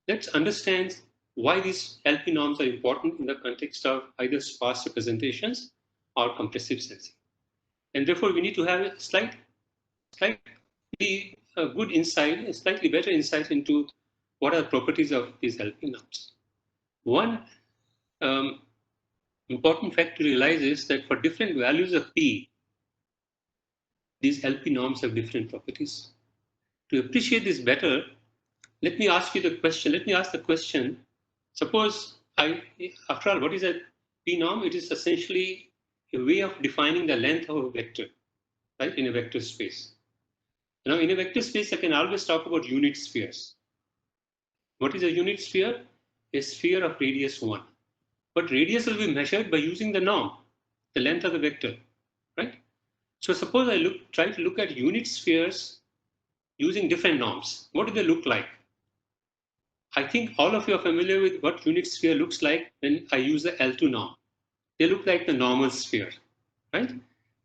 let's understand why these LP norms are important in the context of either sparse representations or compressive sensing. And therefore, we need to have a slightly good insight, a slightly better insight into what are the properties of these LP norms. One important fact to realize is that for different values of P, these LP norms have different properties. To appreciate this better, let me ask you the question. Let me ask the question. Suppose after all, what is a P norm? It is essentially a way of defining the length of a vector, right, in a vector space. Now, in a vector space, I can always talk about unit spheres. What is a unit sphere? A sphere of radius 1. But radius will be measured by using the norm, the length of the vector, right? So suppose I try to look at unit spheres using different norms. What do they look like? I think all of you are familiar with what unit sphere looks like when I use the L2 norm. They look like the normal sphere, right?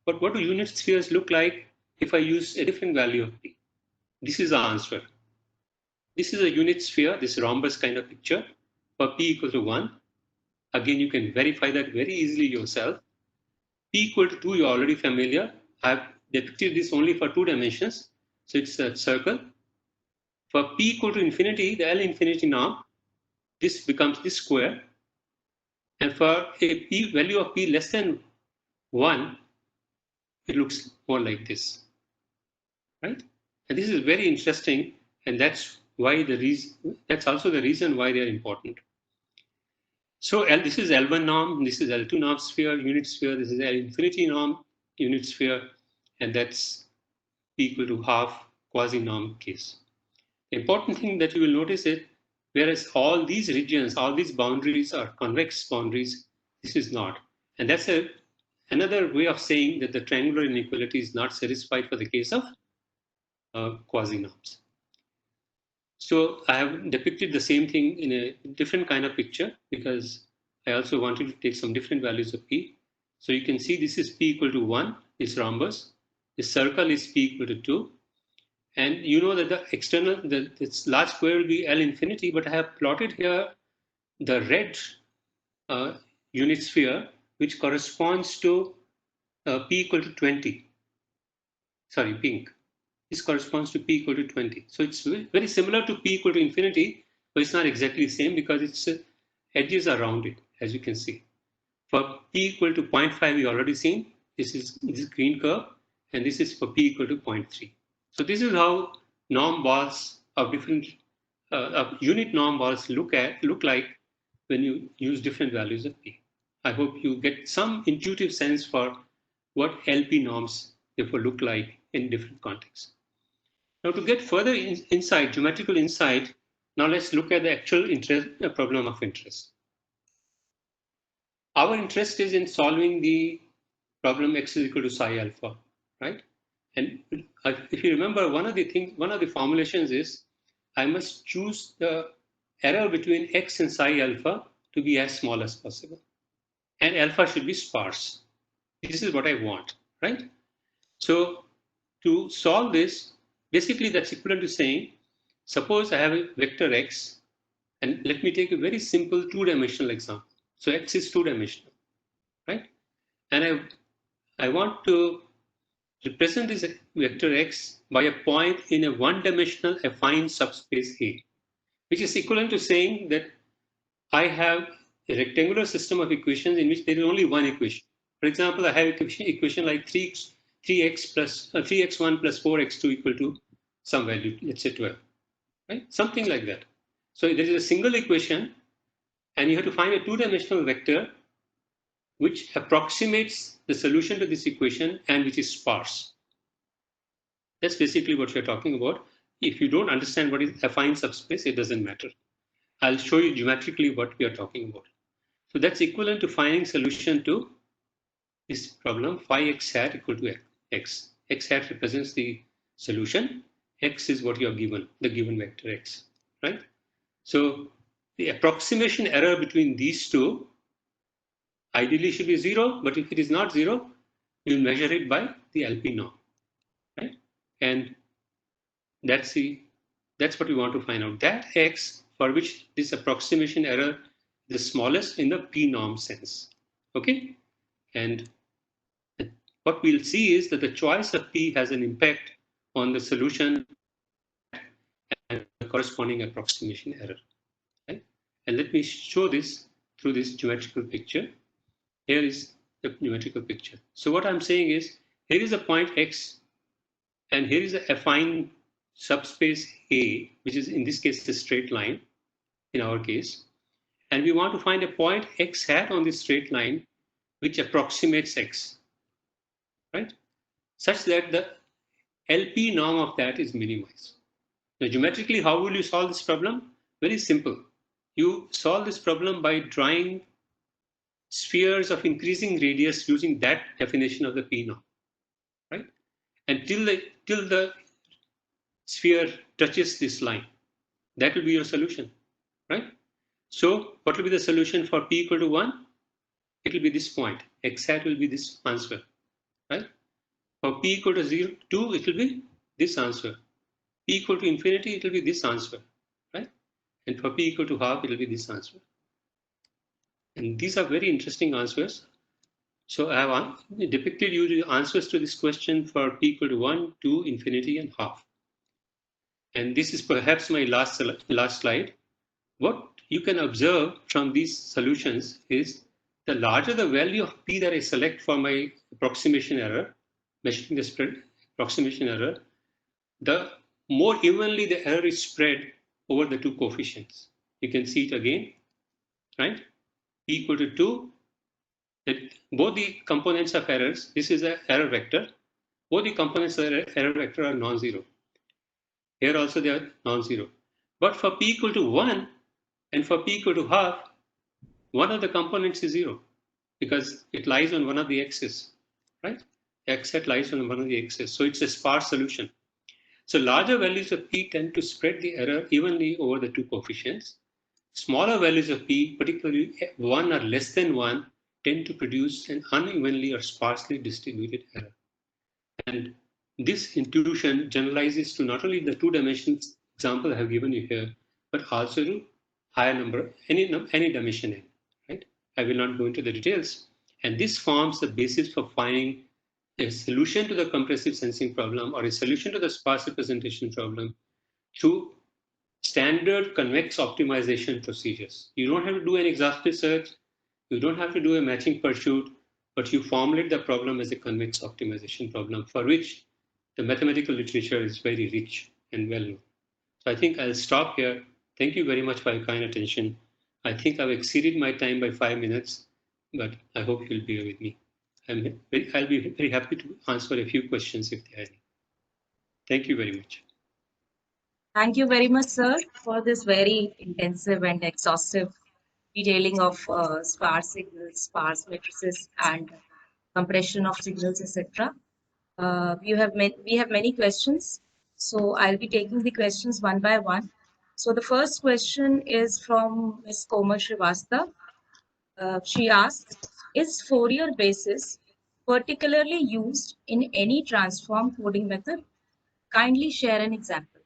But what do unit spheres look like if I use a different value of P? This is the answer. This is a unit sphere, this rhombus kind of picture for P equal to 1. Again, you can verify that very easily yourself. P equal to 2, you're already familiar. I've depicted this only for 2 dimensions. So it's a circle. For P equal to infinity, the L infinity norm, this becomes this square. And for a P value of P less than 1, it looks more like this, right? And this is very interesting, and that's why that's also the reason why they are important. So this is L1 norm, this is L2 norm sphere, unit sphere, this is L infinity norm, unit sphere, and that's P equal to half quasi norm case. The important thing that you will notice is, whereas all these regions, all these boundaries are convex boundaries, this is not. And that's another way of saying that the triangular inequality is not satisfied for the case of quasi norms. So I have depicted the same thing in a different kind of picture because I also wanted to take some different values of P. So you can see this is P equal to 1, this rhombus. The circle is P equal to 2. And you know that the external, this large square will be L infinity, but I have plotted here the red unit sphere, which corresponds to P equal to 20. Sorry, pink. This corresponds to P equal to 20. So it's very similar to P equal to infinity, but it's not exactly the same because its edges are rounded, as you can see. For P equal to 0.5, we already seen. This is green curve, and this is for P equal to 0.3. So this is how norm balls of different unit norm balls look like when you use different values of P. I hope you get some intuitive sense for what LP norms therefore look like in different contexts. Now, to get further insight, geometrical insight, now let's look at the actual problem of interest. Our interest is in solving the problem x is equal to psi alpha, right? And if you remember, one of the formulations is I must choose the error between x and psi alpha to be as small as possible. And alpha should be sparse. This is what I want, right? So to solve this, basically that's equivalent to saying, suppose I have a vector x, and let me take a very simple 2-dimensional example. So x is 2-dimensional, right? And I want to represent this vector x by a point in a 1-dimensional affine subspace A, which is equivalent to saying that I have a rectangular system of equations in which there is only one equation. For example, I have equation like 3x1 plus 4x2 equal to some value, let's say 12, right? Something like that. So there is a single equation, and you have to find a 2-dimensional vector which approximates the solution to this equation and which is sparse. That's basically what we're talking about. If you don't understand what is affine subspace, it doesn't matter. I'll show you geometrically what we are talking about. So that's equivalent to finding solution to this problem, phi x hat equal to x. X hat represents the solution. X is what you are given, the given vector x, right? So the approximation error between these two ideally should be 0, but if it is not 0, you'll measure it by the LP norm, right? And that's what we want to find out. That x for which this approximation error is the smallest in the p-norm sense. Okay, and what we'll see is that the choice of p has an impact on the solution and the corresponding approximation error. Right? And let me show this through this geometrical picture. Here is the geometrical picture. So what I'm saying is, here is a point X, and here is a affine subspace A, which is in this case the straight line, in our case. And we want to find a point X hat on this straight line, which approximates X, right? Such that the LP norm of that is minimized. Now, geometrically, how will you solve this problem? Very simple. You solve this problem by drawing spheres of increasing radius using that definition of the P norm, right? And till the sphere touches this line, that will be your solution, right? So what will be the solution for P equal to 1? It will be this point. X hat will be this answer, right? For P equal to 2, it will be this answer. P equal to infinity, it will be this answer, right? And for P equal to half, it will be this answer. And these are very interesting answers. So I have depicted you the answers to this question for P equal to 1, 2, infinity, and half. And this is perhaps my last slide. What you can observe from these solutions is the larger the value of P that I select for my approximation error, measuring the spread approximation error, the more evenly the error is spread over the two coefficients. You can see it again, right? P equal to 2, that both the components of errors, this is an error vector, both the components of the error vector are non-zero. Here also they are non-zero. But for P equal to 1 and for P equal to half, one of the components is 0 because it lies on one of the x's, right? X hat lies on one of the x's. So it's a sparse solution. So larger values of P tend to spread the error evenly over the two coefficients. Smaller values of P, particularly 1 or less than 1, tend to produce an unevenly or sparsely distributed error. And this intuition generalizes to not only the two-dimensional example I have given you here, but also to higher number, any dimension n, right? I will not go into the details. And this forms the basis for finding a solution to the compressive sensing problem or a solution to the sparse representation problem through standard convex optimization procedures. You don't have to do an exhaustive search. You don't have to do a matching pursuit, but you formulate the problem as a convex optimization problem for which the mathematical literature is very rich and well known. So I think I'll stop here. Thank you very much for your kind attention. I think I've exceeded my time by 5 minutes, but I hope you'll bear with me. I'll be very happy to answer a few questions if there are any. Thank you very much. Thank you very much, sir, for this very intensive and exhaustive detailing of sparse signals, sparse matrices, and compression of signals, etc. We have many questions, so I'll be taking the questions one by one. So the first question is from Ms. Komal Srivastava. She asks, is Fourier basis particularly used in any transform coding method? Kindly share an example.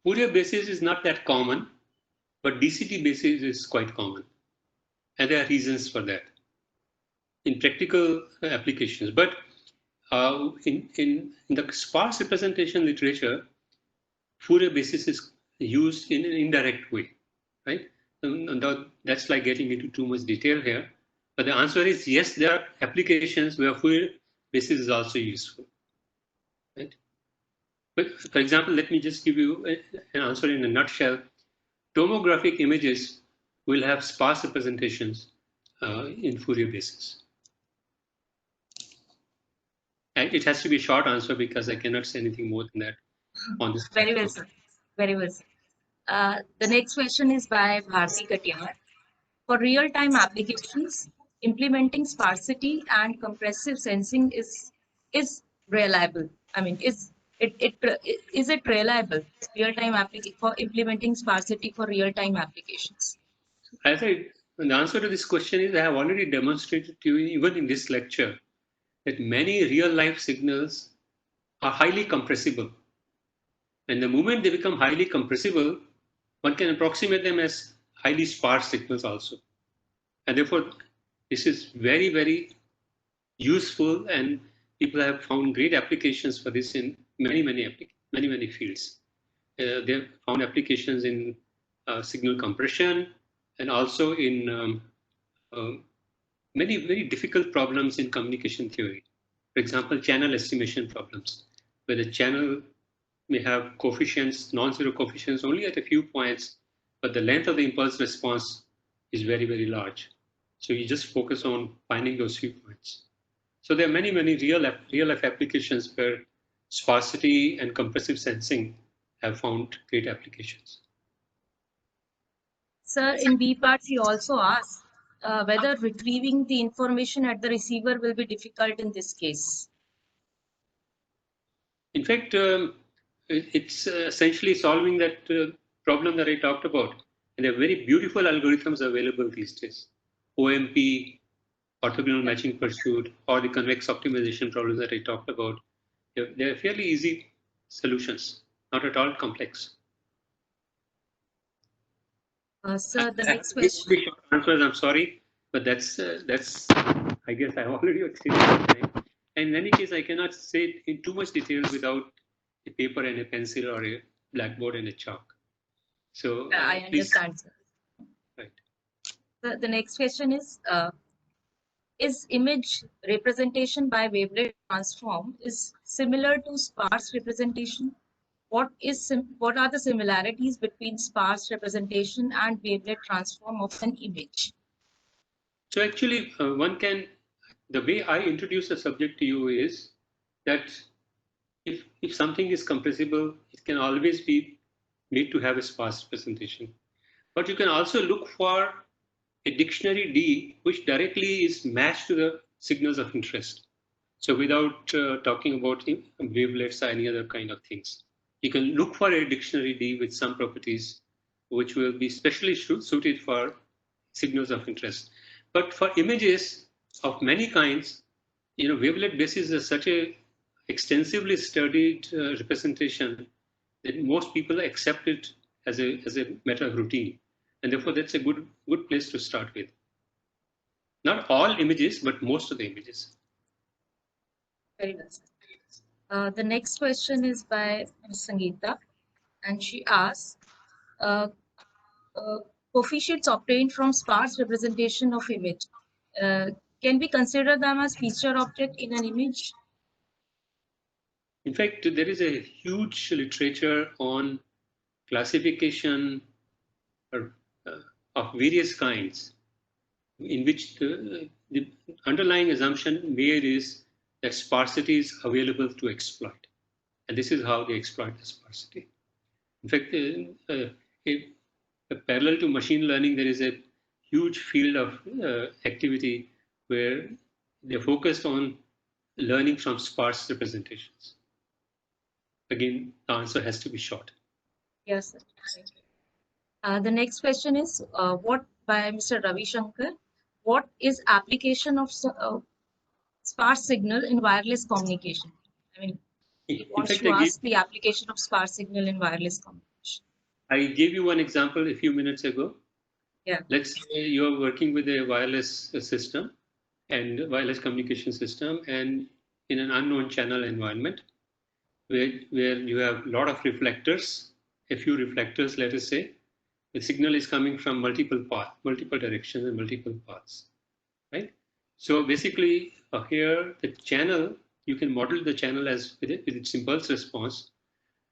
Fourier basis is not that common, but DCT basis is quite common. And there are reasons for that in practical applications. But in the sparse representation literature, Fourier basis is used in an indirect way, right? And that's like getting into too much detail here. But the answer is yes, there are applications where Fourier basis is also useful, right? But for example, let me just give you an answer in a nutshell. Tomographic images will have sparse representations in Fourier basis. And it has to be a short answer because I cannot say anything more than that on this. Very well, sir. Very well, sir. The next question is by Bharti Katiyar. For real-time applications, implementing sparsity and compressive sensing is reliable. I mean, is it reliable? Real-time application for implementing sparsity for real-time applications. The answer to this question is I have already demonstrated to you even in this lecture that many real-life signals are highly compressible. And the moment they become highly compressible, one can approximate them as highly sparse signals also. And therefore, this is very, very useful, and people have found great applications for this in many fields. They've found applications in signal compression and also in many very difficult problems in communication theory. For example, channel estimation problems, where the channel may have coefficients, non-zero coefficients only at a few points, but the length of the impulse response is very, very large. So you just focus on finding those few points. So there are many real-life applications where sparsity and compressive sensing have found great applications. Sir, in B part, he also asked whether retrieving the information at the receiver will be difficult in this case. In fact, it's essentially solving that problem that I talked about. And there are very beautiful algorithms available these days. OMP, orthogonal matching pursuit, or the convex optimization problem that I talked about. They're fairly easy solutions, not at all complex. Sir, the next question. Short answers, I'm sorry, but that's I guess I've already exceeded my time. And in any case, I cannot say in too much detail without a paper and a pencil or a blackboard and a chalk. So I understand, sir. Right. The next question is image representation by wavelet transform is similar to sparse representation? What are the similarities between sparse representation and wavelet transform of an image? So actually, the way I introduce the subject to you is that if something is compressible, it can always be made to have a sparse representation. But you can also look for a dictionary D which directly is matched to the signals of interest. So without talking about wavelets or any other kind of things, you can look for a dictionary D with some properties which will be specially suited for signals of interest. But for images of many kinds, wavelet basis is such a extensively studied representation that most people accept it as a matter of routine. And therefore, that's a good place to start with. Not all images, but most of the images. Very well. The next question is by Ms. Sangeeta, and she asks, coefficients obtained from sparse representation of image, can we consider them as feature object in an image? In fact, there is a huge literature on classification of various kinds, in which the underlying assumption made is that sparsity is available to exploit. And this is how they exploit the sparsity. In fact, parallel to machine learning, there is a huge field of activity where they're focused on learning from sparse representations. Again, the answer has to be short. Yes, sir. The next question is by Mr. Ravi Shankar. What is application of sparse signal in wireless communication? I mean, he wants to ask the application of sparse signal in wireless communication. I gave you one example a few minutes ago. Yeah. Let's say you're working with a wireless system and wireless communication system, and in an unknown channel environment where you have a lot of reflectors, a few reflectors, let us say, the signal is coming from multiple directions and multiple paths, right? So basically here the channel, you can model the channel as with its impulse response.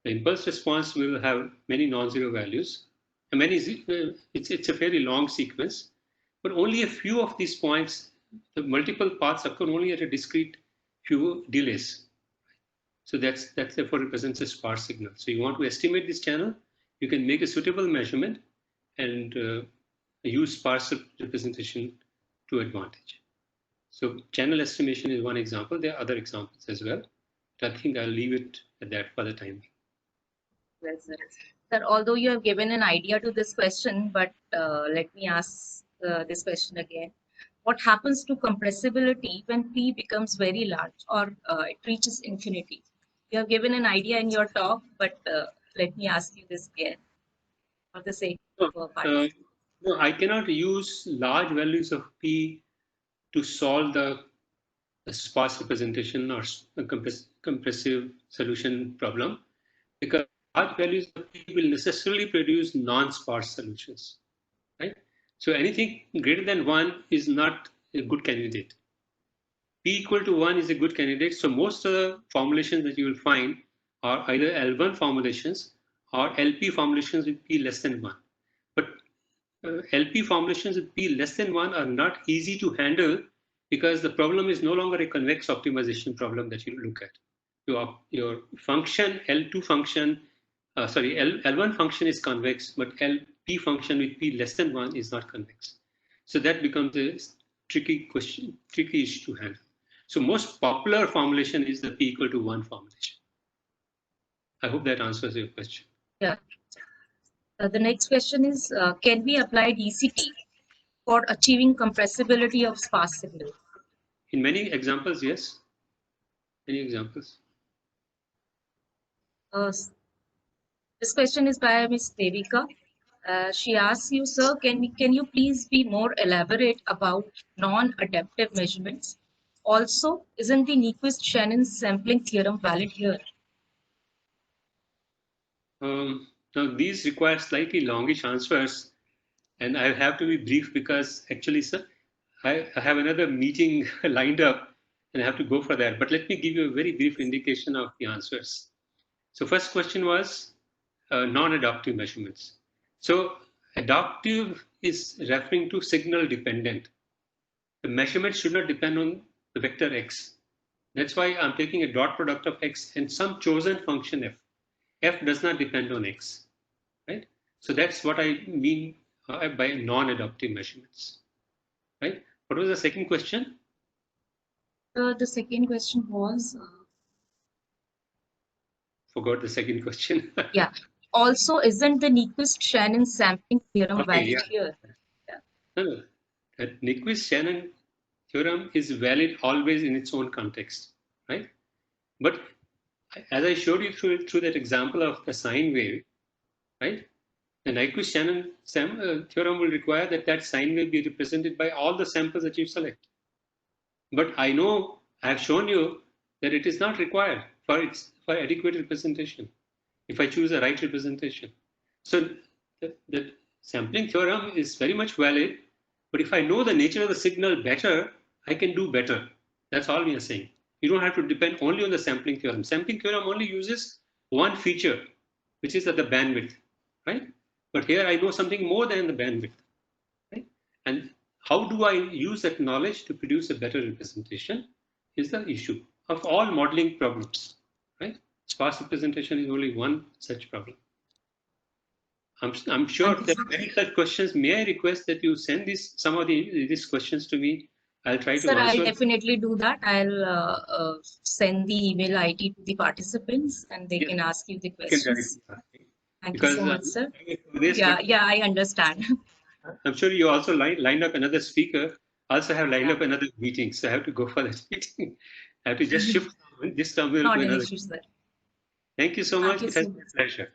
The impulse response will have many non-zero values. And it's a fairly long sequence, but only a few of these points, the multiple paths occur only at a discrete few delays. So that's therefore represents a sparse signal. So you want to estimate this channel, you can make a suitable measurement and use sparse representation to advantage. So channel estimation is one example. There are other examples as well. But I think I'll leave it at that for the time being. Well, sir, although you have given an idea to this question, but let me ask this question again. What happens to compressibility when P becomes very large or it reaches infinity? You have given an idea in your talk, but let me ask you this again for the sake No, of participants. no, I cannot use large values of P to solve the sparse representation or compressive solution problem, because large values of P will necessarily produce non-sparse solutions, right? So anything greater than 1 is not a good candidate. P equal to 1 is a good candidate. So most of the formulations that you will find are either L1 formulations or LP formulations with P less than 1. But LP formulations with P less than 1 are not easy to handle, because the problem is no longer a convex optimization problem that you look at. Your function, L2 function, L1 function is convex, but LP function with P less than 1 is not convex. So that becomes a tricky question, tricky issue to handle. So most popular formulation is the P equal to 1 formulation. I hope that answers your question. Yeah. The next question is, can we apply DCT for achieving compressibility of sparse signal? In many examples, yes. Many examples. This question is by Ms. Devika. She asks you, sir, can you please be more elaborate about non-adaptive measurements? Also, isn't the Nyquist-Shannon sampling theorem valid here? Now these require slightly longish answers, and I have to be brief because actually, sir, I have another meeting lined up and I have to go for that. But let me give you a very brief indication of the answers. So first question was non-adaptive measurements. So adaptive is referring to signal dependent. The measurement should not depend on the vector x. That's why I'm taking a dot product of x and some chosen function f. F does not depend on x, right? So that's what I mean by non-adaptive measurements, right? What was the second question? The second question was... Forgot the second question. Yeah. Also, isn't the Nyquist-Shannon sampling theorem valid here? Yeah. No. That Nyquist-Shannon theorem is valid always in its own context, right? But as I showed you through that example of the sine wave, right? The Nyquist-Shannon theorem will require that sine wave be represented by all the samples that you select. But I know I have shown you that it is not required for adequate representation if I choose the right representation. So the sampling theorem is very much valid, but if I know the nature of the signal better, I can do better. That's all we are saying. You don't have to depend only on the sampling theorem. Sampling theorem only uses one feature, which is at the bandwidth, right? But here I know something more than the bandwidth, right? And how do I use that knowledge to produce a better representation is the issue of all modeling problems, right? Sparse representation is only one such problem. I'm sure there are many such questions. May I request that you send some of these questions to me? I'll try to answer. Sir, I'll definitely do that. I'll send the email ID to the participants and they can ask you the questions. Thank you so much, sir. Yeah, I understand. I'm sure you also lined up another speaker. I also have lined up another meeting, so I have to go for that meeting. I have to just shift this terminal to another. Not an issue, sir. Thank you so much. It has been a pleasure.